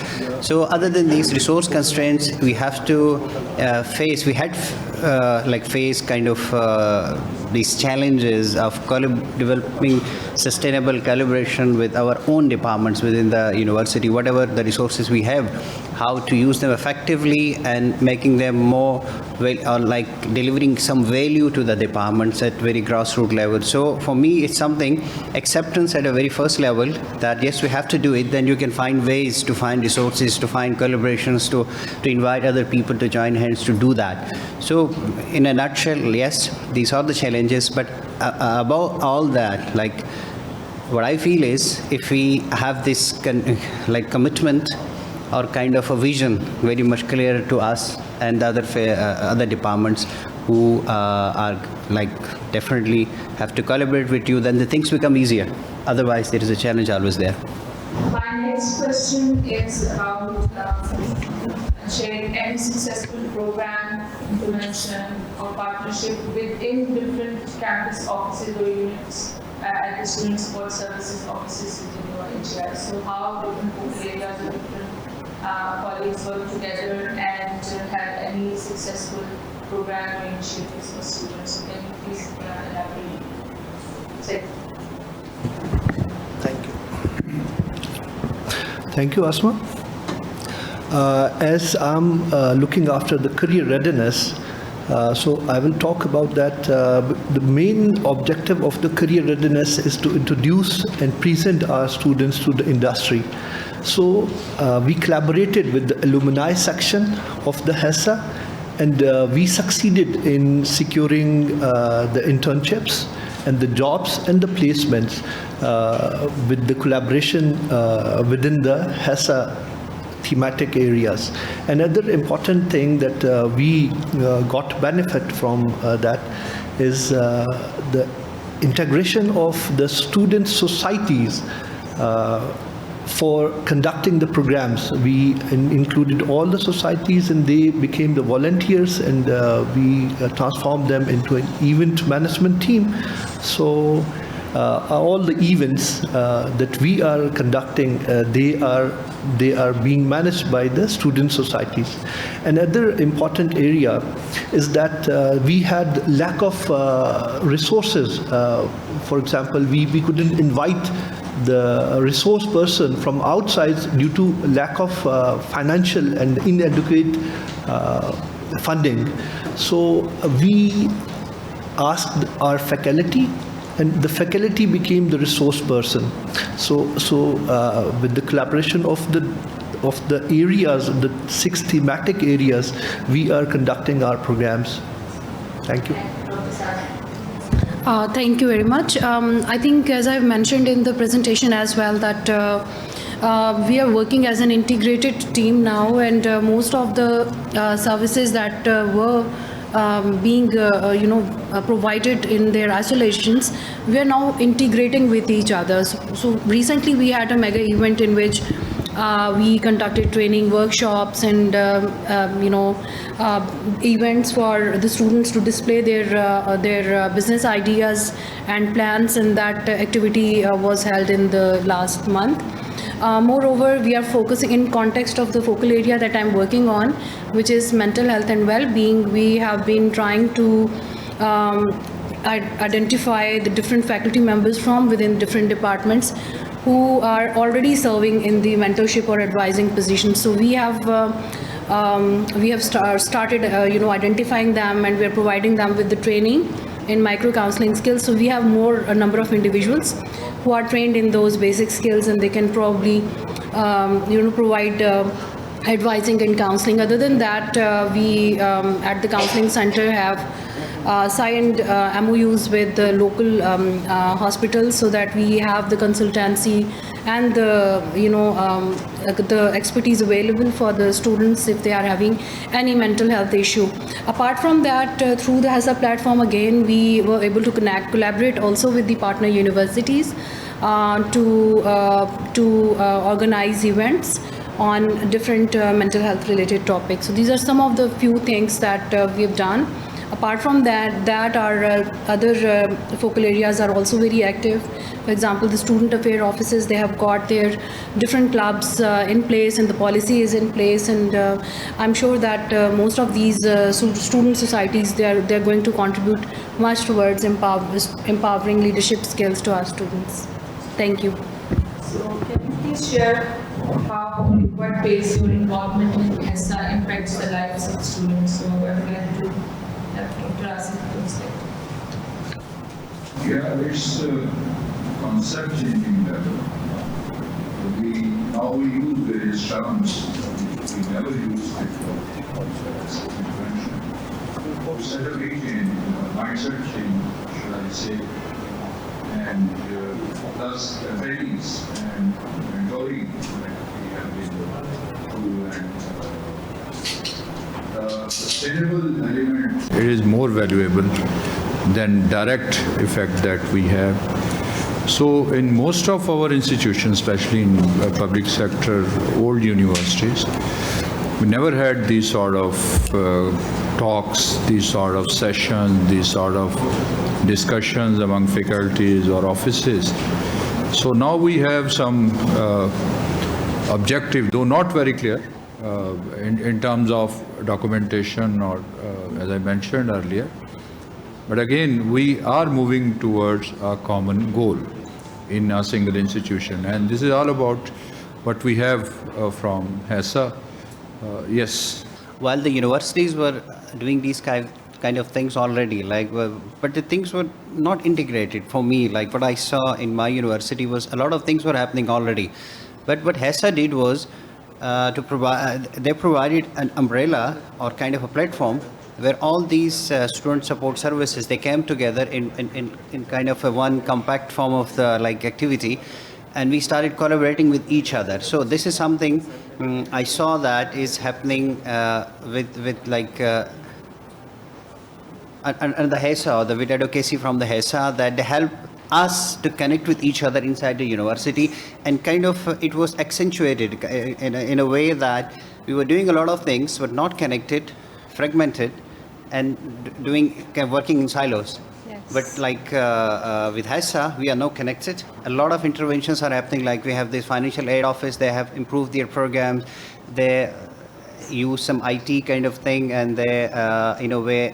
So other than these resource constraints, we have to face kind of these challenges of developing sustainable collaboration with our own departments within the university, whatever the resources we have, how to use them effectively and making them more delivering some value to the departments at very grassroots level. So for me, it's something, acceptance at a very first level, that yes, we have to do it. Then you can find ways to find resources, to find collaborations, to invite other people to join hands to do that. So in a nutshell, yes, these are the challenges, but above all that, what I feel is, if we have this commitment or kind of a vision very much clear to us and the other departments who are definitely have to collaborate with you, then the things become easier. Otherwise, there is a challenge always there. My next question is about sharing any successful program, implementation, or partnership within different campus offices or units at the Student Support Services offices within your HI. So how different areas or different colleagues work together and have any successful program or initiatives for students. So can you please elaborate? Thank you, Asma. As I'm looking after the career readiness, so I will talk about that. The main objective of the career readiness is to introduce and present our students to the industry. So we collaborated with the alumni section of the HESSA, and we succeeded in securing the internships and the jobs and the placements with the collaboration within the HESSA thematic areas. Another important thing that we got benefit from that is the integration of the student societies for conducting the programs. We included all the societies, and they became the volunteers, and we transformed them into an event management team. So all the events that we are conducting, they are being managed by the student societies. Another important area is that we had lack of resources. For example, we couldn't invite the resource person from outside due to lack of financial and inadequate funding. So we asked our faculty, and the faculty became the resource person. So with the collaboration of the areas, the 6 thematic areas, we are conducting our programs. Thank you. Thank you very much. I think, as I've mentioned in the presentation as well, that we are working as an integrated team now, and most of the services that were being provided in their isolations, we are now integrating with each other. So recently we had a mega event in which We conducted training workshops and events for the students to display their business ideas and plans, and that activity was held in the last month. Moreover, we are focusing in context of the focal area that I'm working on, which is mental health and well-being. We have been trying to identify the different faculty members from within different departments who are already serving in the mentorship or advising positions. So we have started identifying them, and we are providing them with the training in micro counseling skills. So we have a number of individuals who are trained in those basic skills, and they can probably provide advising and counseling. Other than that, we at the counseling center have signed MOUs with the local hospitals, so that we have the consultancy and the expertise available for the students if they are having any mental health issue. Apart from that, through the HESSA platform, again, we were able to collaborate also with the partner universities to organize events on different mental health related topics. So these are some of the few things that we've done. Apart from that our other focal areas are also very active. For example, the student affairs offices, they have got their different clubs in place, and the policy is in place, and I'm sure that most of these student societies, they're going to contribute much towards empowering leadership skills to our students. Thank you. So can you please share what ways your involvement in HESSA impacts the lives of students? So I would like to have Dr. Asif explain. Yeah, it's concept changing level. Now we use various terms we never used before. Set of change, mindset change, should I say, and thus abilities and mentoring that we have been through, and the sustainable element. It is more valuable than direct effect that we have. So in most of our institutions, especially in public sector, old universities, we never had these sort of talks, these sort of sessions, these sort of discussions among faculties or offices. So now we have some objective, though not very clear, in terms of documentation or, as I mentioned earlier. But again, we are moving towards a common goal in a single institution. And this is all about what we have from HESSA. Yes. While the universities were doing these kind of things already, but the things were not integrated for me. Like what I saw in my university was a lot of things were happening already. But what HESSA did was they provided an umbrella or kind of a platform where all these student support services, they came together in kind of a one compact form of the activity, and we started collaborating with each other. So this is something I saw that is happening with and the HESSA, or the with advocacy from the HESSA, that they help us to connect with each other inside the university, and kind of it was accentuated in a way that we were doing a lot of things but not connected, fragmented, and working in silos. Yes. But with HESSA, we are now connected. A lot of interventions are happening. Like we have this financial aid office, they have improved their programs. They use some IT kind of thing, and they in a way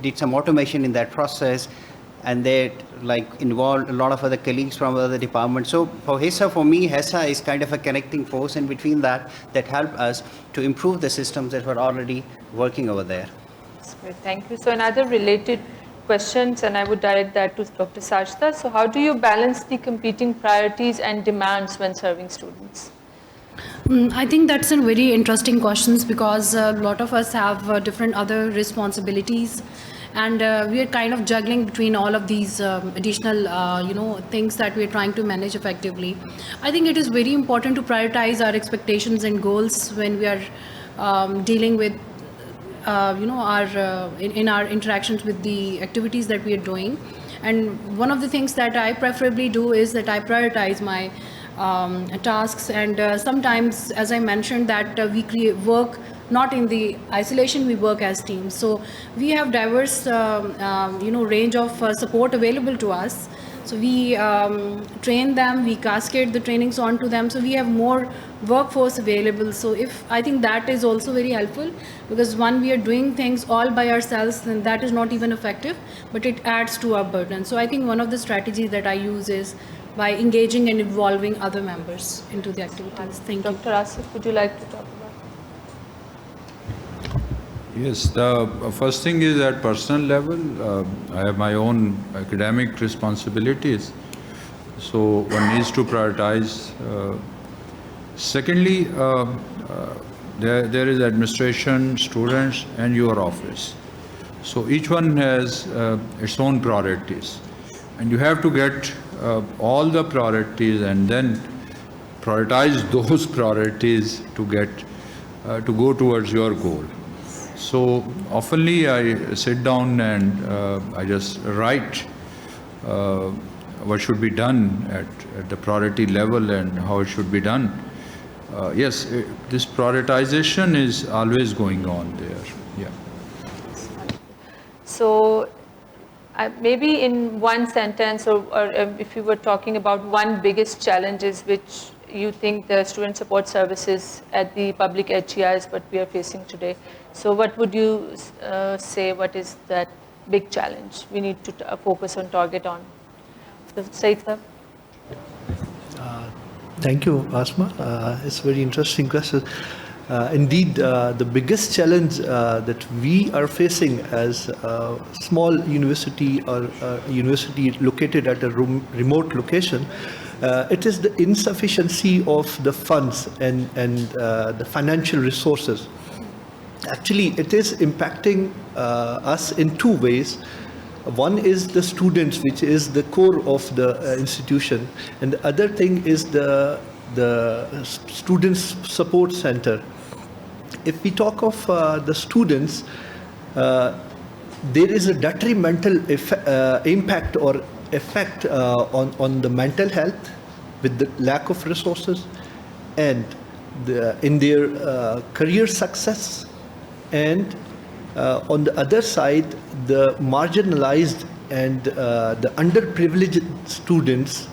did some automation in that process, and they involved a lot of other colleagues from other departments. So for me, HESSA is kind of a connecting force in between that help us to improve the systems that were already working over there. That's great. Thank you. So another related questions, and I would direct that to Dr. Sajda. So how do you balance the competing priorities and demands when serving students? I think that's a very interesting questions, because a lot of us have different other responsibilities, and we are kind of juggling between all of these additional things that we are trying to manage effectively. I think it is very important to prioritize our expectations and goals when we are dealing with in our interactions with the activities that we are doing. And one of the things that I preferably do is that I prioritize my tasks, and sometimes, as I mentioned, that we work not in the isolation, we work as teams. So we have diverse range of support available to us. So we train them, we cascade the trainings onto them, so we have more workforce available. So I think that is also very helpful, because when we are doing things all by ourselves, then that is not even effective, but it adds to our burden. So I think one of the strategies that I use is by engaging and involving other members into the activities. Thank you. Dr. Asif, would you like to talk about? Yes, the first thing is at personal level, I have my own academic responsibilities, so one needs to prioritize. Secondly, there is administration, students, and your office. So each one has its own priorities, and you have to get all the priorities and then prioritize those priorities to get to go towards your goal. So oftenly I sit down and I just write what should be done at the priority level and how it should be done. Yes, this prioritization is always going on there. Yeah. So maybe in one sentence, or if you were talking about one biggest challenges which you think the student support services at the public HEIs what we are facing today. So what would you say, what is that big challenge we need to focus on, target on? Said sir? Thank you, Asma. It's a very interesting question. Indeed, the biggest challenge that we are facing as a small university or a university located at a remote location, it is the insufficiency of the funds and the financial resources. Actually, it is impacting us in two ways. One is the students, which is the core of the institution, and the other thing is the students support center. If we talk of the students, there is a detrimental impact or effect on the mental health with the lack of resources, and in their career success, and on the other side, the marginalized and the underprivileged students,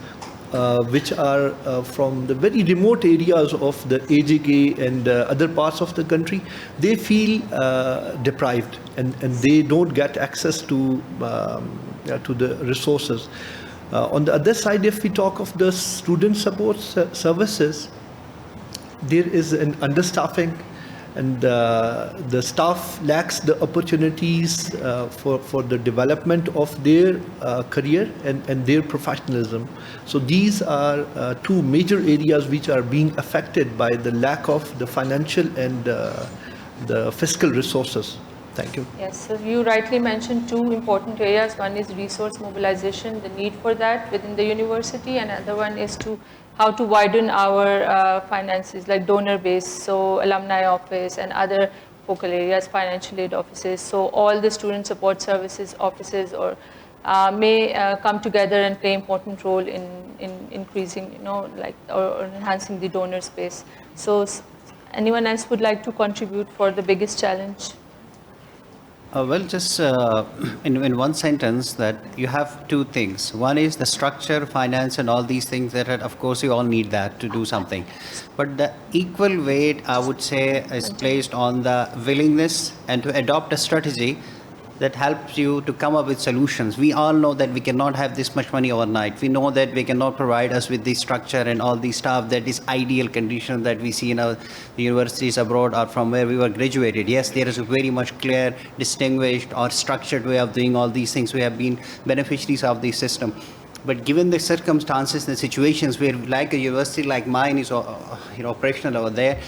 which are from the very remote areas of the AJK and other parts of the country, they feel deprived, and they don't get access to the resources. On the other side, if we talk of the student support services, there is an understaffing, and the staff lacks the opportunities for the development of their career and their professionalism. So these are two major areas which are being affected by the lack of the financial and the fiscal resources. Thank you. Yes, so you rightly mentioned two important areas. One is resource mobilization, the need for that within the university, and another one is how to widen our finances, like donor base, so alumni office and other focal areas, financial aid offices. So all the student support services offices may come together and play important role in increasing, or enhancing the donor space. So anyone else would like to contribute for the biggest challenge? Well, just in one sentence, that you have two things. One is the structure, finance, and all these things that, of course, you all need that to do something. But the equal weight, I would say, is placed on the willingness and to adopt a strategy that helps you to come up with solutions. We all know that we cannot have this much money overnight. We know that we cannot provide us with the structure and all the stuff that is ideal condition that we see in our universities abroad or from where we were graduated. Yes, there is a very much clear, distinguished or structured way of doing all these things. We have been beneficiaries of the system. But given the circumstances and the situations where, like a university like mine is operational over there,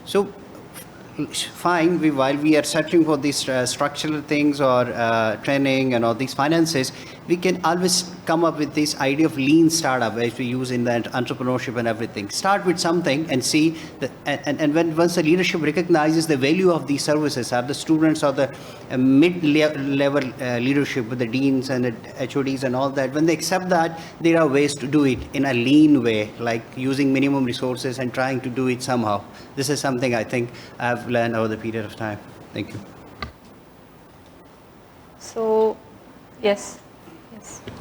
so fine, while we are searching for these structural things or training and all these finances, we can always come up with this idea of lean startup, as we use in the entrepreneurship and everything. Start with something and see, and once the leadership recognizes the value of these services, are the students or the mid-level leadership with the deans and the HODs and all that, when they accept that, there are ways to do it in a lean way, like using minimum resources and trying to do it somehow. This is something I think I've learned over the period of time. Thank you. So, yes.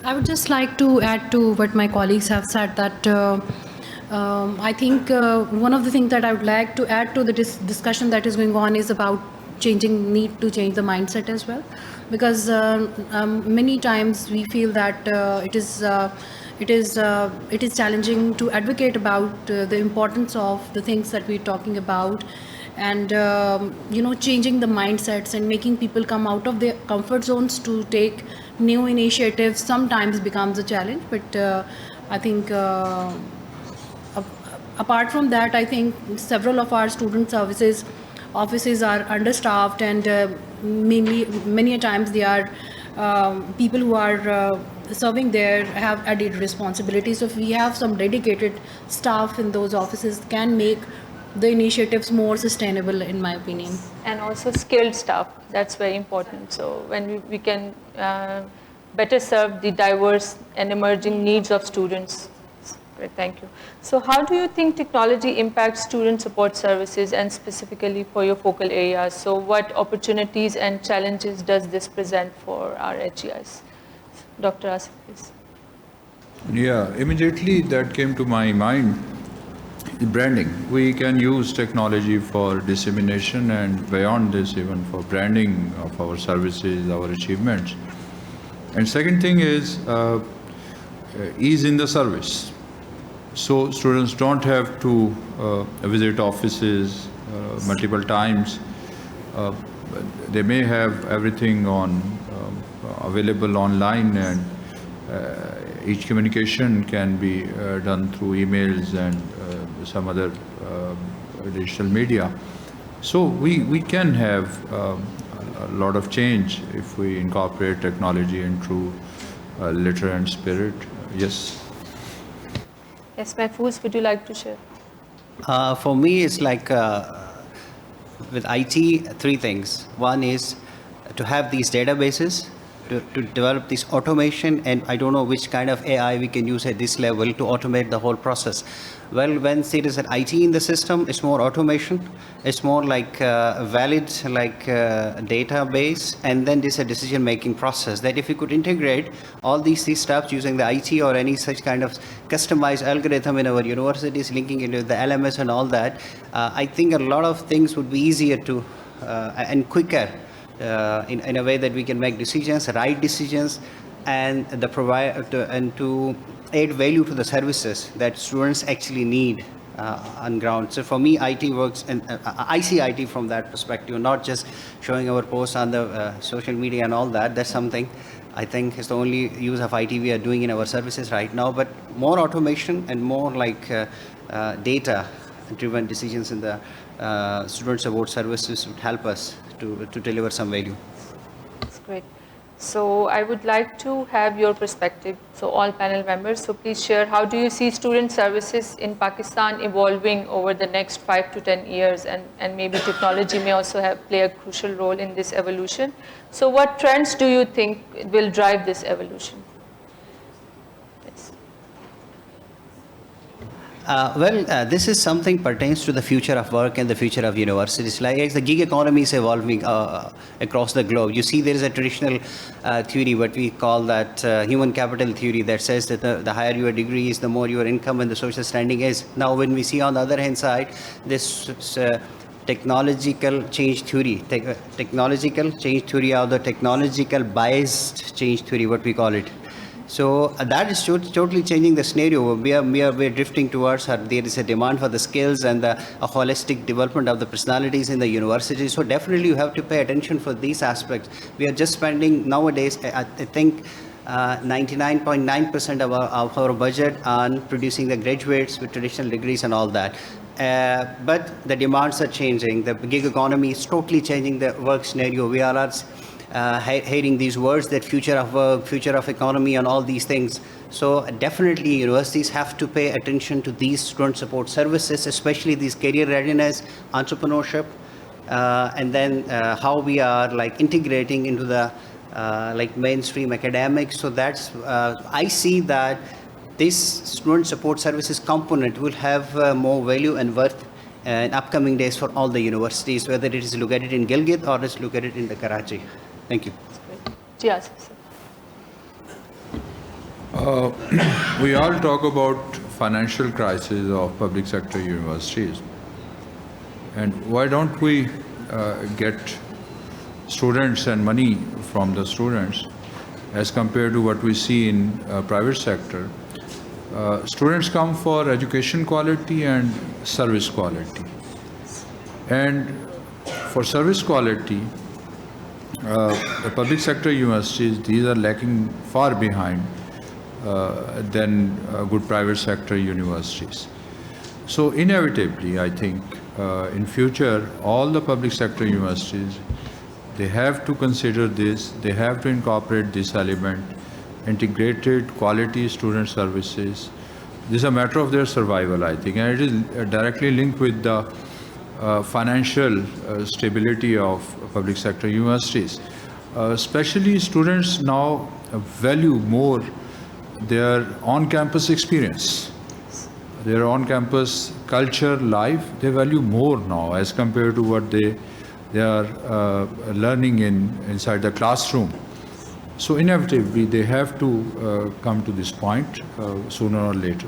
I would just like to add to what my colleagues have said, that I think one of the things that I would like to add to the discussion that is going on is about need to change the mindset as well, because many times we feel that it is challenging to advocate about the importance of the things that we're talking about, and changing the mindsets and making people come out of their comfort zones to take new initiatives sometimes becomes a challenge. But I think apart from that, I think several of our student services offices are understaffed, and many a times they are people who are serving there have added responsibilities. So if we have some dedicated staff in those offices, can make the initiatives more sustainable, in my opinion. And also skilled staff, that's very important. So when we can better serve the diverse and emerging needs of students. Great, thank you. So how do you think technology impacts student support services, and specifically for your focal areas? So what opportunities and challenges does this present for our HEIs? Dr. Asif, please. Yeah, immediately that came to my mind. Branding. We can use technology for dissemination, and beyond this, even for branding of our services, our achievements. And second thing is ease in the service. So students don't have to visit offices multiple times. They may have everything on available online, and each communication can be done through emails and some other digital media. So we can have a lot of change if we incorporate technology into letter and spirit. Yes. Yes, Mahfouz, would you like to share? For me, it's like with IT, three things. One is to have these databases, to develop this automation, and I don't know which kind of AI we can use at this level to automate the whole process. Well, when there is an IT in the system, it's more automation. It's more like a valid database, and then there's a decision-making process that if you could integrate all these three steps using the IT or any such kind of customized algorithm in our universities, linking into the LMS and all that, I think a lot of things would be easier to and quicker in a way that we can make decisions, right decisions, and to add value to the services that students actually need on ground. So for me, IT works, and I see IT from that perspective, not just showing our posts on the social media and all that. That's something I think is the only use of IT we are doing in our services right now, but more automation and more like data-driven decisions in the student support services would help us to deliver some value. That's great. So I would like to have your perspective, so all panel members, so please share, how do you see student services in Pakistan evolving over the next 5 to 10 years, and maybe technology may also play a crucial role in this evolution. So what trends do you think will drive this evolution? Yes. This is something pertains to the future of work and the future of universities. Like as the gig economy is evolving across the globe, you see there is a traditional theory, what we call that human capital theory, that says that the higher your degree is, the more your income and the social standing is. Now, when we see on the other hand side, this technological change theory, technological change theory, or the technological biased change theory, what we call it. So that is totally changing the scenario. We're drifting towards, there is a demand for the skills and a holistic development of the personalities in the university. So definitely you have to pay attention for these aspects. We are just spending nowadays, I think, 99.9% of our budget on producing the graduates with traditional degrees and all that. But the demands are changing. The gig economy is totally changing the work scenario. We are hating these words that future of work, future of economy, and all these things. So definitely universities have to pay attention to these student support services, especially these career readiness, entrepreneurship, and then how we are like integrating into the like mainstream academics. So that's I see that this student support services component will have more value and worth in upcoming days for all the universities, whether it is located in Gilgit or it's located in the Karachi. Thank you. Yes. We all talk about financial crisis of public sector universities, and why don't we get students and money from the students as compared to what we see in private sector. Students come for education quality and service quality, and for service quality the public sector universities, these are lacking far behind than good private sector universities. So inevitably, I think in future all the public sector universities, they have to consider this, they have to incorporate this element, integrated quality student services. This is a matter of their survival, I think, and it is directly linked with the financial stability of public sector universities. Especially students now value more their on-campus experience, their on-campus culture, life, they value more now as compared to what they are learning inside the classroom. So inevitably, they have to come to this point sooner or later.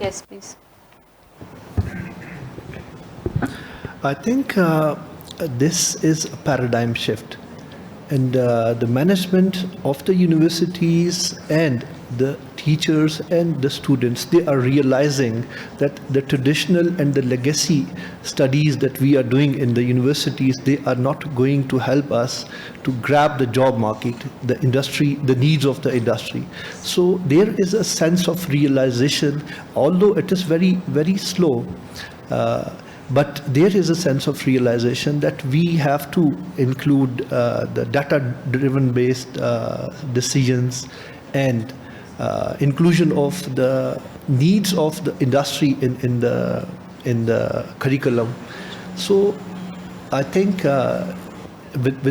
Yes, please. I think this is a paradigm shift, and the management of the universities and the teachers and the students, they are realizing that the traditional and the legacy studies that we are doing in the universities, they are not going to help us to grab the job market, the industry, the needs of the industry. So there is a sense of realization, although it is very, very slow, but there is a sense of realization that we have to include the data-driven based decisions and inclusion of the needs of the industry in the curriculum. So I think with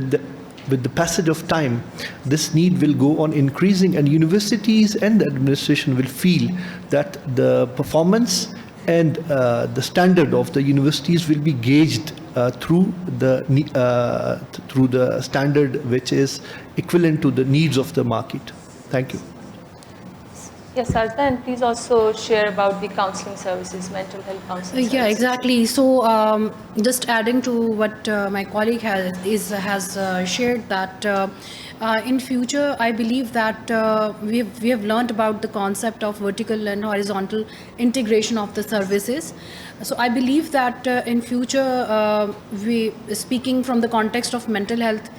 the passage of time, this need will go on increasing, and universities and the administration will feel that the performance and the standard of the universities will be gauged through the standard which is equivalent to the needs of the market. Thank you. Yes, Sarita, and please also share about the counseling services, mental health counseling services. Yeah, exactly. So just adding to what my colleague has shared, that in future, I believe that we have learned about the concept of vertical and horizontal integration of the services. So I believe that in future, speaking from the context of mental health,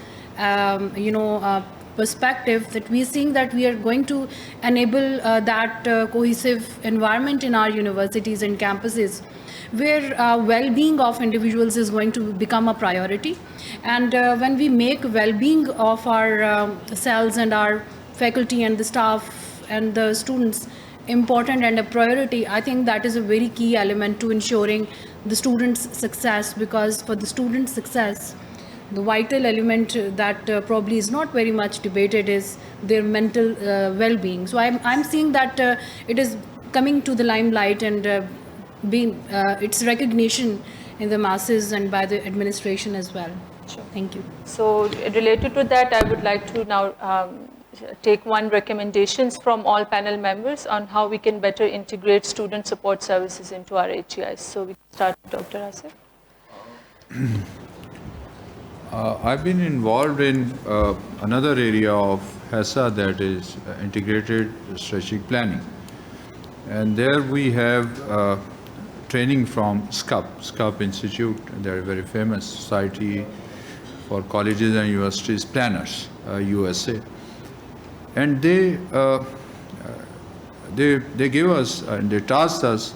perspective, that we are seeing that we are going to enable that cohesive environment in our universities and campuses, where well-being of individuals is going to become a priority. And when we make well-being of our cells and our faculty and the staff and the students important and a priority, I think that is a very key element to ensuring the students' success, because for the students' success, the vital element that probably is not very much debated is their mental well-being. So I'm seeing that it is coming to the limelight and being its recognition in the masses and by the administration as well. Sure. Thank you. So related to that, I would like to now take one recommendations from all panel members on how we can better integrate student support services into our HEIs. So we start with Dr. Asif. I've been involved in another area of HESSA, that is integrated strategic planning. And there we have training from SCUP Institute. They're a very famous society for colleges and universities planners, USA. And they gave us and they tasked us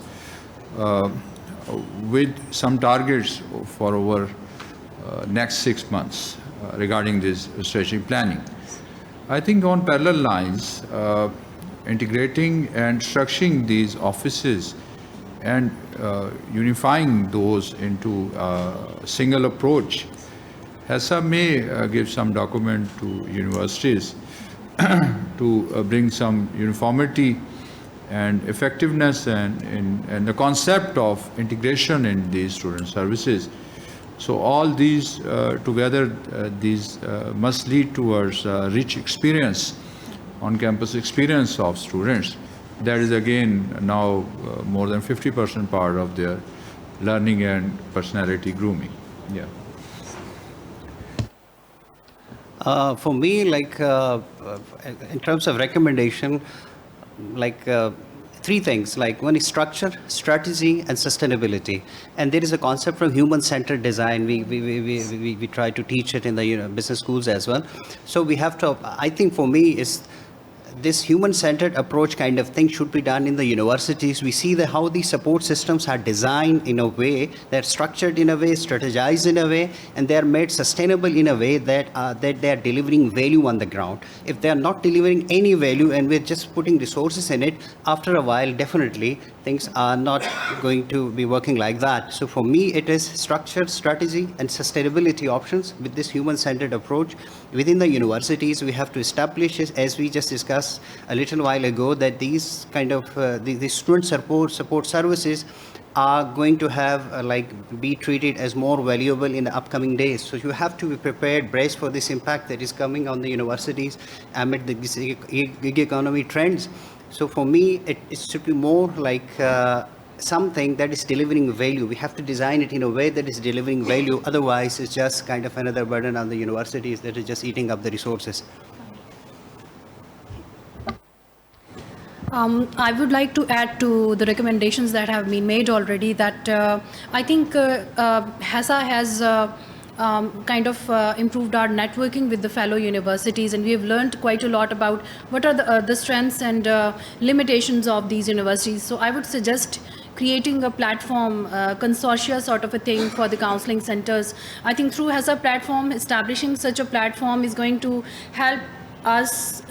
with some targets for our next 6 months. regarding this strategic planning. I think on parallel lines, integrating and structuring these offices and unifying those into a single approach, HESSA may give some document to universities to bring some uniformity and effectiveness and the concept of integration in these student services. So all these together, these must lead towards rich experience, on-campus experience of students. That is again now more than 50% part of their learning and personality grooming. Yeah. For me, like in terms of recommendation, like three things, like one is structure, strategy, and sustainability. And there is a concept from human-centered design. We try to teach it in the business schools as well. So we have to, I think for me, is this human-centered approach kind of thing should be done in the universities. We see how these support systems are designed in a way, they're structured in a way, strategized in a way, and they're made sustainable in a way that they are delivering value on the ground. If they're not delivering any value and we're just putting resources in it, after a while, definitely things are not going to be working like that. So for me, it is structure, strategy, and sustainability options with this human-centered approach. Within the universities, we have to establish, as we just discussed a little while ago, that these kind of these student support services are going to have be treated as more valuable in the upcoming days. So you have to be prepared, brace for this impact that is coming on the universities amid the gig economy trends. So for me, it should be more like something that is delivering value. We have to design it in a way that is delivering value. Otherwise, it's just kind of another burden on the universities that is just eating up the resources. I would like to add to the recommendations that have been made already that I think HESSA has kind of improved our networking with the fellow universities, and we have learned quite a lot about what are the strengths and limitations of these universities. So I would suggest creating a platform, consortia sort of a thing for the counseling centers. I think through HESSA platform, establishing such a platform is going to help us,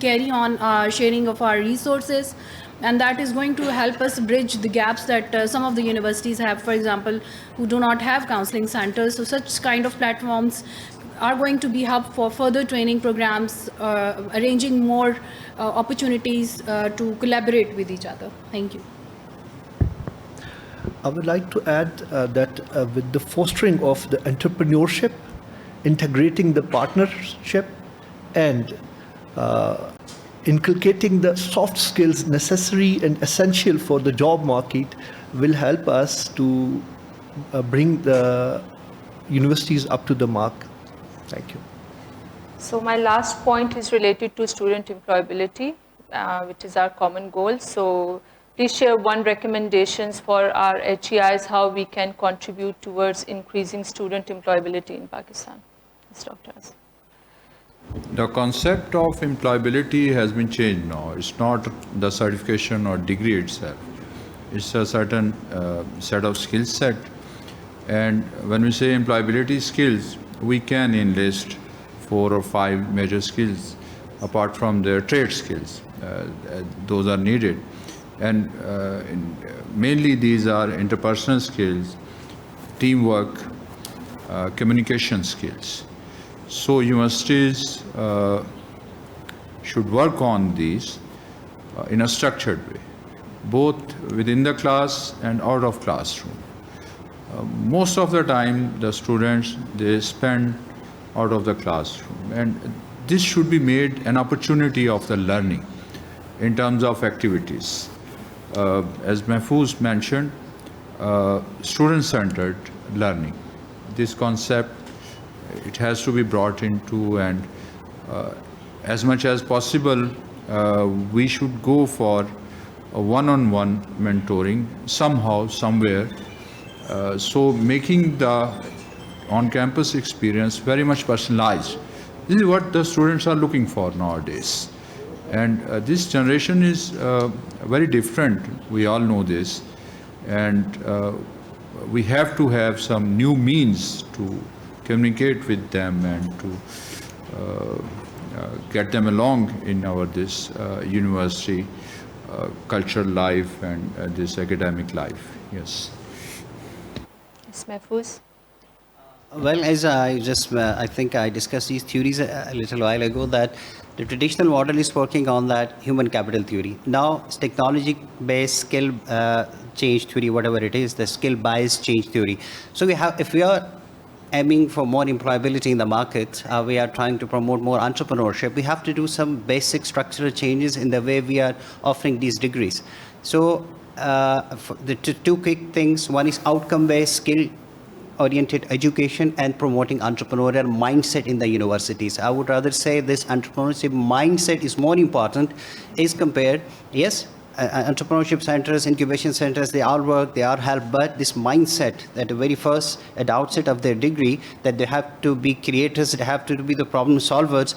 carry on sharing of our resources, and that is going to help us bridge the gaps that some of the universities have, for example, who do not have counseling centers. So such kind of platforms are going to be hub for further training programs, arranging more opportunities to collaborate with each other. Thank you. I would like to add that with the fostering of the entrepreneurship, integrating the partnership, and inculcating the soft skills necessary and essential for the job market will help us to bring the universities up to the mark. Thank you. So my last point is related to student employability, which is our common goal. So please share one recommendations for our HEIs, how we can contribute towards increasing student employability in Pakistan. Yes, Dr. Asif. The concept of employability has been changed now. It's not the certification or degree itself. It's a certain set of skill set. And when we say employability skills, we can enlist 4 or 5 major skills apart from their trade skills. Those are needed. And mainly these are interpersonal skills, teamwork, communication skills. So universities should work on these in a structured way, both within the class and out of classroom. Most of the time, the students, they spend out of the classroom, and this should be made an opportunity of the learning in terms of activities. As Mahfouz mentioned, student-centered learning. This concept, it has to be brought into, and as much as possible, we should go for a one-on-one mentoring somehow, somewhere, so making the on-campus experience very much personalized. This is what the students are looking for nowadays. And this generation is very different, we all know this, and we have to have some new means to communicate with them and to get them along in our this university cultural life and this academic life. Yes. Ms. Mahfouz. Well, as I think I discussed these theories a little while ago, that the traditional model is working on that human capital theory. Now, it's technology-based skill change theory, whatever it is, the skill-biased change theory. So if we are aiming for more employability in the market, we are trying to promote more entrepreneurship, we have to do some basic structural changes in the way we are offering these degrees. So the two quick things, one is outcome-based skill-oriented education and promoting entrepreneurial mindset in the universities. I would rather say this entrepreneurship mindset is more important as compared, yes, entrepreneurship centers, incubation centers, they all work, they all help, but this mindset at the very first, at the outset of their degree, that they have to be creators, they have to be the problem solvers,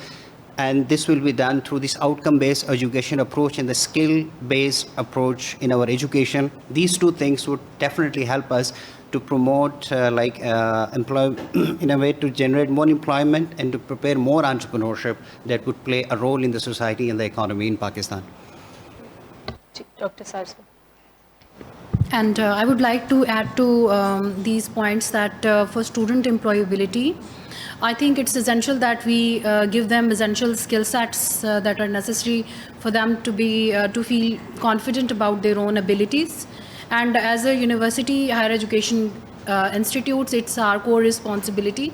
and this will be done through this outcome-based education approach and the skill-based approach in our education. These two things would definitely help us to promote in a way to generate more employment and to prepare more entrepreneurship that would play a role in the society and the economy in Pakistan. Dr. Sarsu. And I would like to add to these points that for student employability, I think it's essential that we give them essential skill sets that are necessary for them to feel confident about their own abilities. And as a university, higher education institutes, it's our core responsibility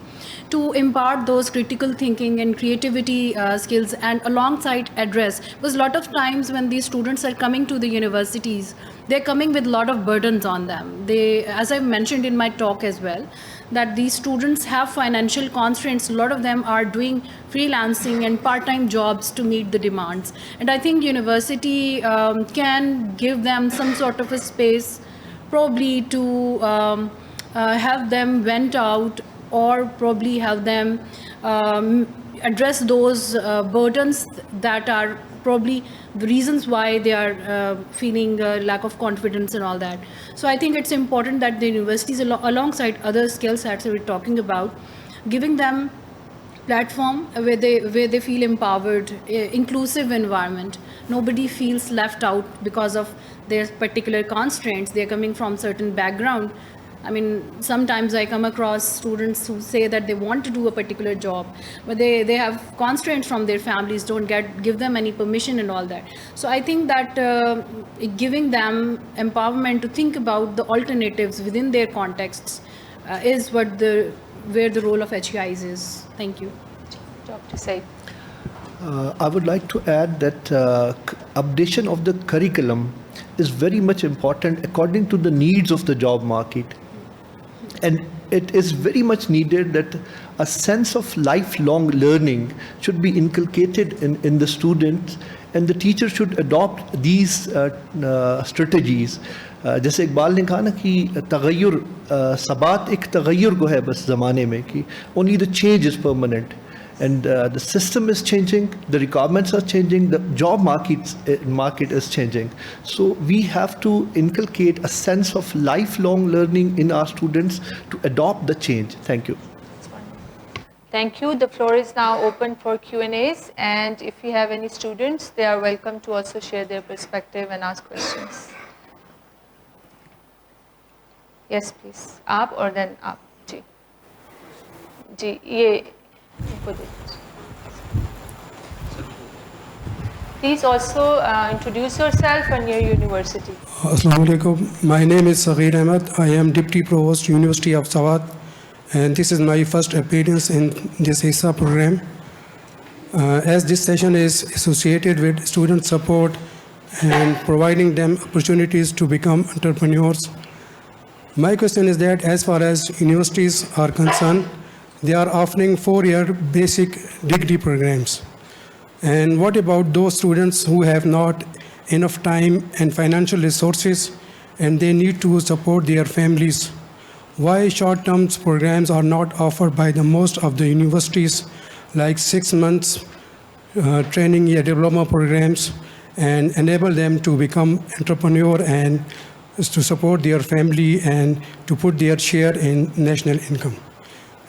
to impart those critical thinking and creativity skills, and alongside address, because a lot of times when these students are coming to the universities, they're coming with a lot of burdens on them. They, as I mentioned in my talk as well, that these students have financial constraints. A lot of them are doing freelancing and part-time jobs to meet the demands. And I think university can give them some sort of a space, probably to have them vent out, or probably have them address those burdens that are probably the reasons why they are feeling lack of confidence and all that. So I think it's important that the universities, alongside other skill sets that we're talking about, giving them platform where they feel empowered, inclusive environment. Nobody feels left out because of their particular constraints. They're coming from certain background. I mean, sometimes I come across students who say that they want to do a particular job, but they have constraints from their families, don't give them any permission and all that. So I think that giving them empowerment to think about the alternatives within their contexts is where the role of HEIs is. Thank you. Dr. Said. I would like to add that updation of the curriculum is very much important according to the needs of the job market. And it is very much needed that a sense of lifelong learning should be inculcated in the students, and the teacher should adopt these strategies. जैसे इकबाल ने कहा ना कि तगय्युर सबात एक तगय्युर को है बस ज़माने में कि only the change is permanent. And the system is changing, the requirements are changing, the job market is changing. So we have to inculcate a sense of lifelong learning in our students to adopt the change. Thank you. Thank you. The floor is now open for Q&As, and if you have any students, they are welcome to also share their perspective and ask questions. Yes, please. Aap or then aap. Ji. Ji, ye. Please also introduce yourself and your university. Assalamu alaikum. My name is Saghir Ahmed. I am Deputy Provost, University of Sawat, and this is my first appearance in this HESSA program. As this session is associated with student support and providing them opportunities to become entrepreneurs, my question is that as far as universities are concerned, they are offering 4-year basic degree programs. And what about those students who have not enough time and financial resources and they need to support their families? Why short-term programs are not offered by the most of the universities, like 6 months training year diploma programs, and enable them to become entrepreneur and to support their family and to put their share in national income?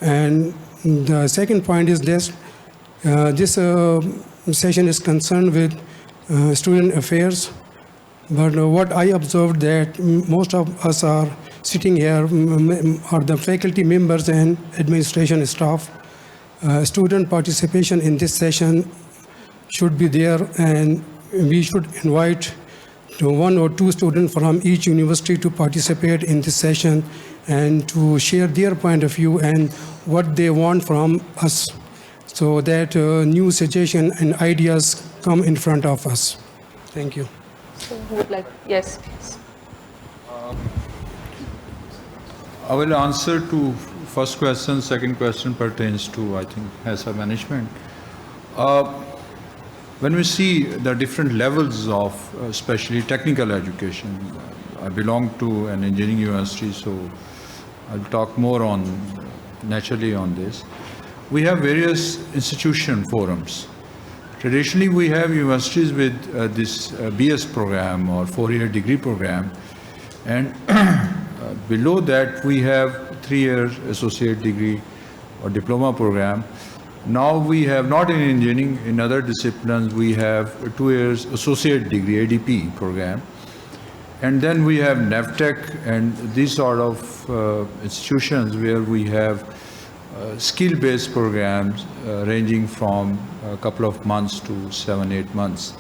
And the second point is this. This session is concerned with student affairs. But what I observed that most of us are sitting here are the faculty members and administration staff. Student participation in this session should be there, and we should invite one or two students from each university to participate in this session and to share their point of view and what they want from us, so that new suggestions and ideas come in front of us. Thank you. So who would like? Yes, please. I will answer to first question. Second question pertains to, I think, HESSA management. When we see the different levels of especially technical education, I belong to an engineering university, so I'll talk more on naturally on this. We have various institution forums. Traditionally, we have universities with this BS program or 4-year degree program, and below that we have 3-year associate degree or diploma program. Now we have, not in engineering, in other disciplines, we have a 2 years associate degree, ADP program. And then we have NAVTech and these sort of institutions where we have skill-based programs ranging from a couple of months to 7-8 months.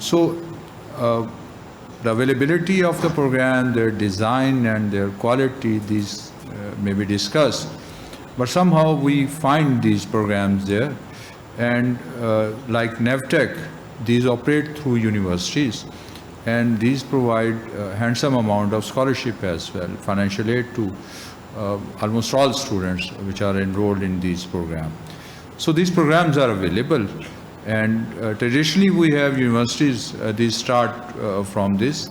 So the availability of the program, their design and their quality, these may be discussed. But somehow we find these programs there, and like NAVTech, these operate through universities, and these provide a handsome amount of scholarship as well, financial aid to almost all students which are enrolled in these programs. So these programs are available, and traditionally we have universities, these start from this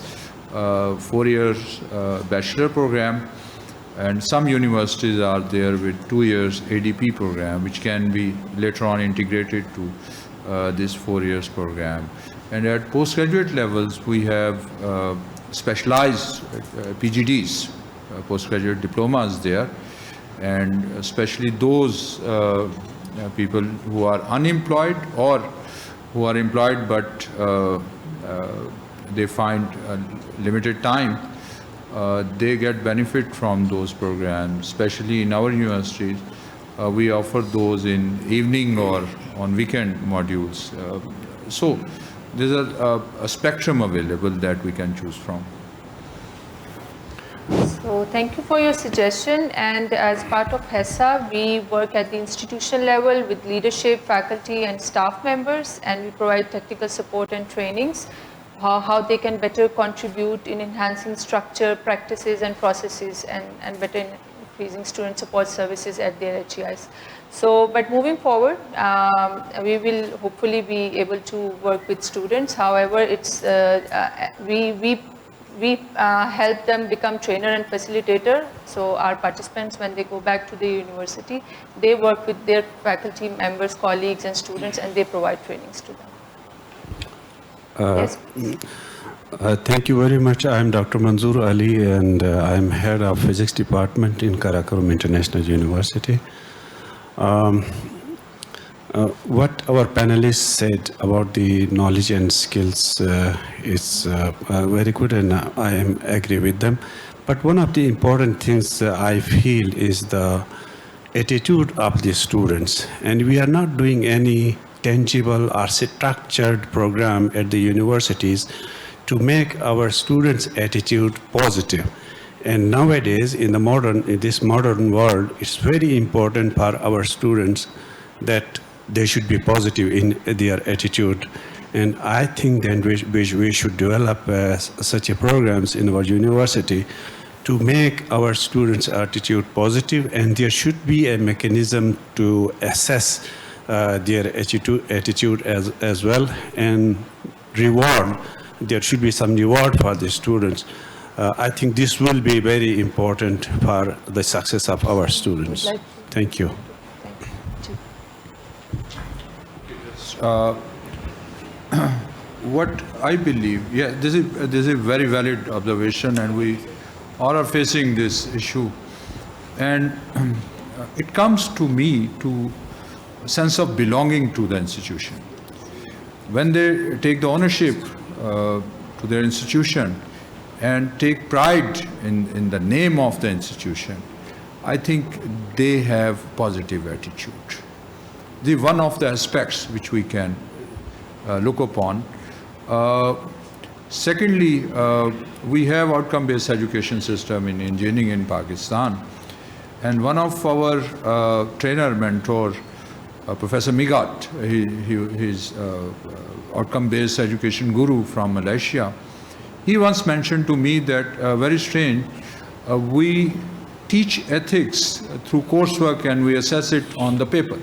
4 years bachelor program. And some universities are there with 2 years ADP program, which can be later on integrated to this 4 years program. And at postgraduate levels, we have specialized PGDs, postgraduate diplomas there, and especially those people who are unemployed or who are employed but they find limited time. They get benefit from those programs, especially in our universities. We offer those in evening or on weekend modules. So there's a spectrum available that we can choose from. So thank you for your suggestion. And as part of HESSA, we work at the institution level with leadership, faculty and staff members, and we provide technical support and trainings. How they can better contribute in enhancing structure, practices and processes, and better increasing student support services at their HEIs. So, but moving forward, we will hopefully be able to work with students. However, it's we help them become trainer and facilitator. So our participants, when they go back to the university, they work with their faculty members, colleagues and students, and they provide trainings to them. Yes. Thank you very much. I am Dr. Manzoor Ali, and I am head of physics department in Karakoram International University. What our panelists said about the knowledge and skills is very good, and I agree with them. But one of the important things I feel is the attitude of the students, and we are not doing any tangible or structured program at the universities to make our students' attitude positive. And nowadays, in this modern world, it's very important for our students that they should be positive in their attitude. And I think that we should develop such a programs in our university to make our students' attitude positive, and there should be a mechanism to assess their attitude as well, and reward. There should be some reward for the students. I think this will be very important for the success of our students. Thank you. What I believe, this is a very valid observation, and we all are facing this issue. And it comes to me to a sense of belonging to the institution. When they take the ownership to their institution and take pride in the name of the institution, I think they have positive attitude. The one of the aspects which we can look upon. Secondly, we have outcome-based education system in engineering in Pakistan, and one of our trainer mentor, Professor Migat, he's outcome-based education guru from Malaysia. He once mentioned to me that very strange, we teach ethics through coursework and we assess it on the paper.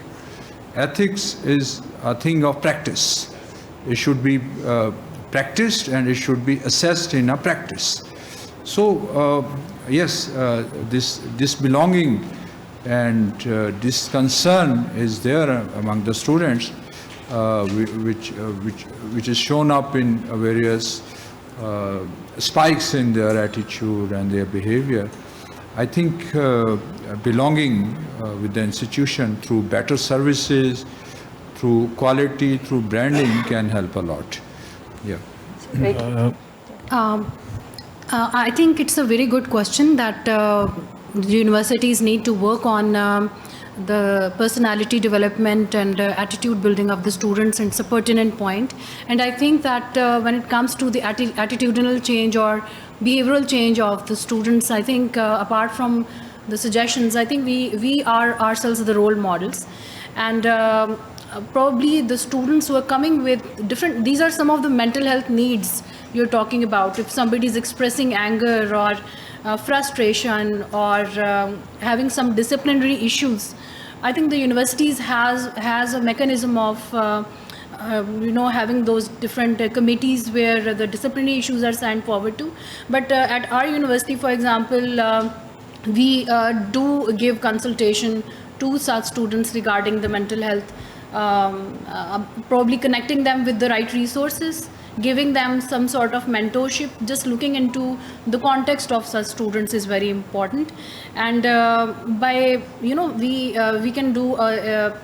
Ethics is a thing of practice. It should be practiced and it should be assessed in a practice. So yes, this belonging and this concern is there among the students, which is shown up in various spikes in their attitude and their behavior. I think belonging with the institution through better services, through quality, through branding can help a lot. Yeah. I think it's a very good question that the universities need to work on the personality development and attitude building of the students, and it's a pertinent point. And I think that when it comes to the attitudinal change or behavioral change of the students, I think apart from the suggestions, I think we are ourselves the role models. And probably the students who are coming with different, these are some of the mental health needs you're talking about. If somebody is expressing anger or frustration or having some disciplinary issues, I think the universities has a mechanism of having those different committees where the disciplinary issues are sent forward to. But at our university, for example, we do give consultation to such students regarding the mental health, probably connecting them with the right resources, giving them some sort of mentorship. Just looking into the context of such students is very important. And by we can do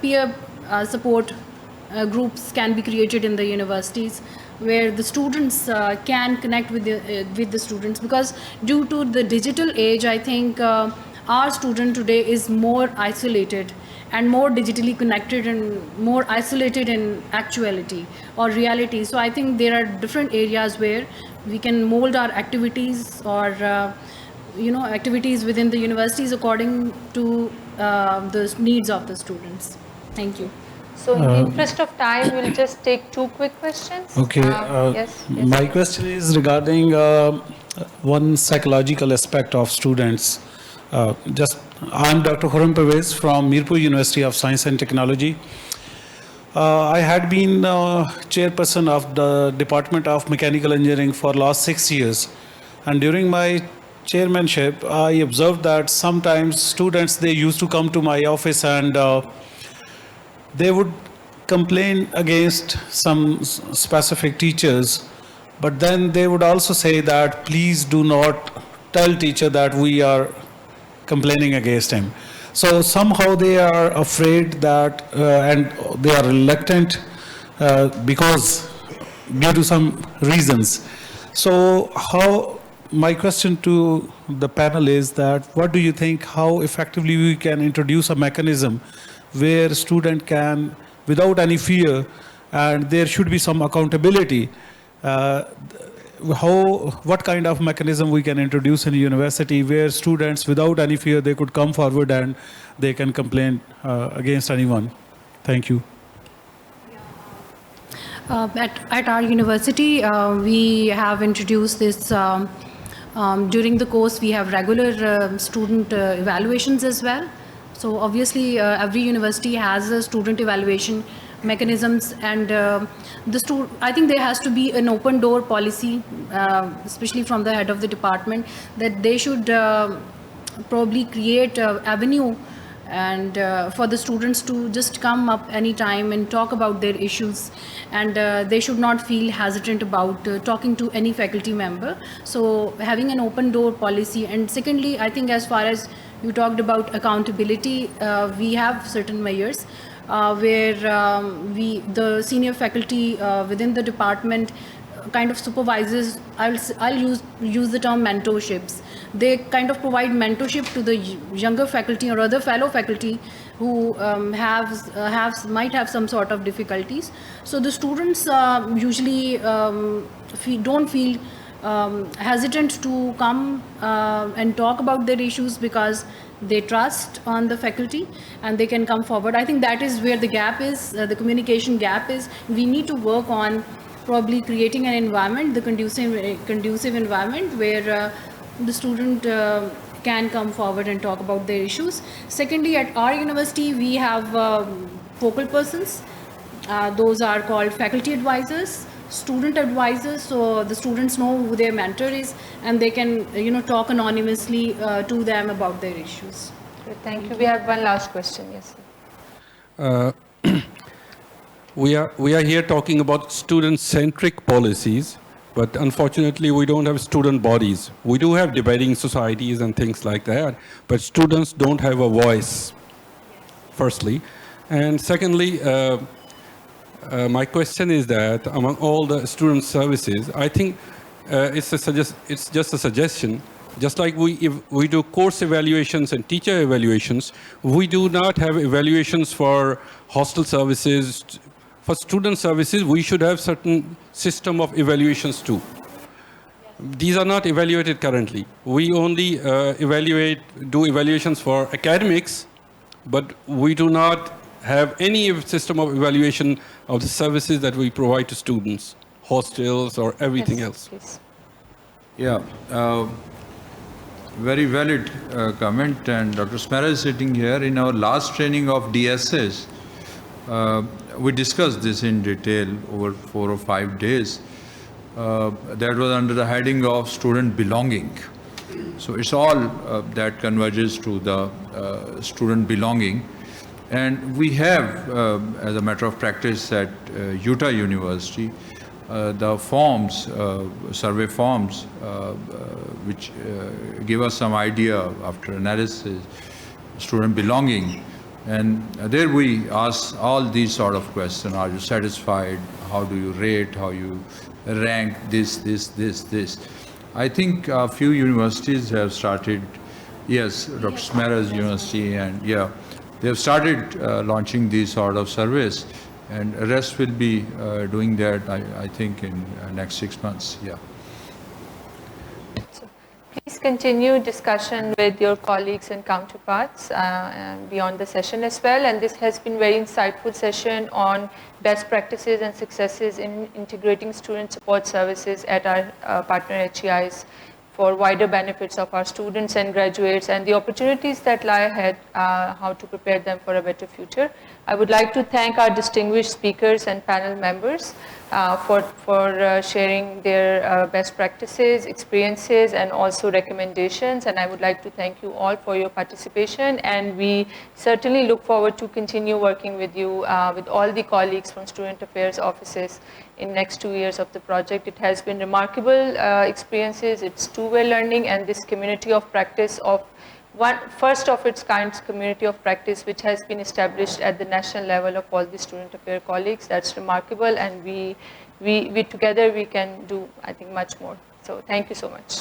peer support groups can be created in the universities where the students can connect with the students, because due to the digital age, I think our student today is more isolated and more digitally connected and more isolated in actuality or reality. So I think there are different areas where we can mold our activities or activities within the universities according to the needs of the students. Thank you. So in the interest of time, we'll just take two quick questions. Okay. Yes. My question is regarding one psychological aspect of students. I'm Dr. Khurram Pervez from Mirpur University of Science and Technology. I had been chairperson of the Department of Mechanical Engineering for last 6 years. And during my chairmanship, I observed that sometimes students, they used to come to my office and they would complain against some specific teachers, but then they would also say that please do not tell teacher that we are complaining against him. So somehow they are afraid that and they are reluctant because due to some reasons. So my question to the panel is that what do you think, how effectively we can introduce a mechanism where student can, without any fear, and there should be some accountability, what kind of mechanism we can introduce in a university where students, without any fear, they could come forward and they can complain against anyone? Thank you. At our university, we have introduced this during the course. We have regular student evaluations as well. So obviously, every university has a student evaluation mechanisms, and I think there has to be an open door policy, especially from the head of the department, that they should probably create an avenue and for the students to just come up anytime and talk about their issues, and they should not feel hesitant about talking to any faculty member. So having an open door policy. And secondly, I think as far as You talked about accountability. We have certain measures where the senior faculty within the department kind of supervises. I'll use the term mentorships. They kind of provide mentorship to the younger faculty or other fellow faculty who might have some sort of difficulties. So the students usually don't feel hesitant to come and talk about their issues because they trust on the faculty and they can come forward. I think that is where the gap is, the communication gap is. We need to work on probably creating an environment, the conducive environment where the student can come forward and talk about their issues. Secondly, at our university, we have focal persons. Those are called faculty advisors, student advisors, so the students know who their mentor is and they can talk anonymously to them about their issues. Thank you. We have one last question. Yes, sir. We are here talking about student-centric policies, but unfortunately we don't have student bodies. We do have debating societies and things like that, but students don't have a voice, firstly. And secondly, my question is that among all the student services, I think it's just a suggestion. Just like if we do course evaluations and teacher evaluations, we do not have evaluations for hostel services. For student services, we should have certain system of evaluations too. These are not evaluated currently. We only do evaluations for academics, but we do not have any system of evaluation of the services that we provide to students, hostels or everything else. Please. Yeah, very valid comment, and Dr. Smera is sitting here. In our last training of DSS, we discussed this in detail over 4 or 5 days. That was under the heading of student belonging. So it's all that converges to the student belonging. And we have, as a matter of practice at Utah University, the forms, survey forms, which give us some idea after analysis, student belonging. And there we ask all these sort of questions. Are you satisfied? How do you rate? How you rank this? I think a few universities have started, yes, Dr. Smera's university, and yeah, they have started launching these sort of surveys, and the rest will be doing that, I think, in next 6 months, yeah. Please continue discussion with your colleagues and counterparts beyond the session as well. And this has been very insightful session on best practices and successes in integrating student support services at our partner HEIs for wider benefits of our students and graduates and the opportunities that lie ahead, how to prepare them for a better future. I would like to thank our distinguished speakers and panel members for sharing their best practices, experiences, and also recommendations. And I would like to thank you all for your participation. And we certainly look forward to continue working with you, with all the colleagues from Student Affairs offices in next 2 years of the project. It has been remarkable experiences. It's two-way learning, and this community of practice of first of its kind community of practice which has been established at the national level of all the student affairs colleagues. That's remarkable, and we together we can do, I think, much more. So thank you so much.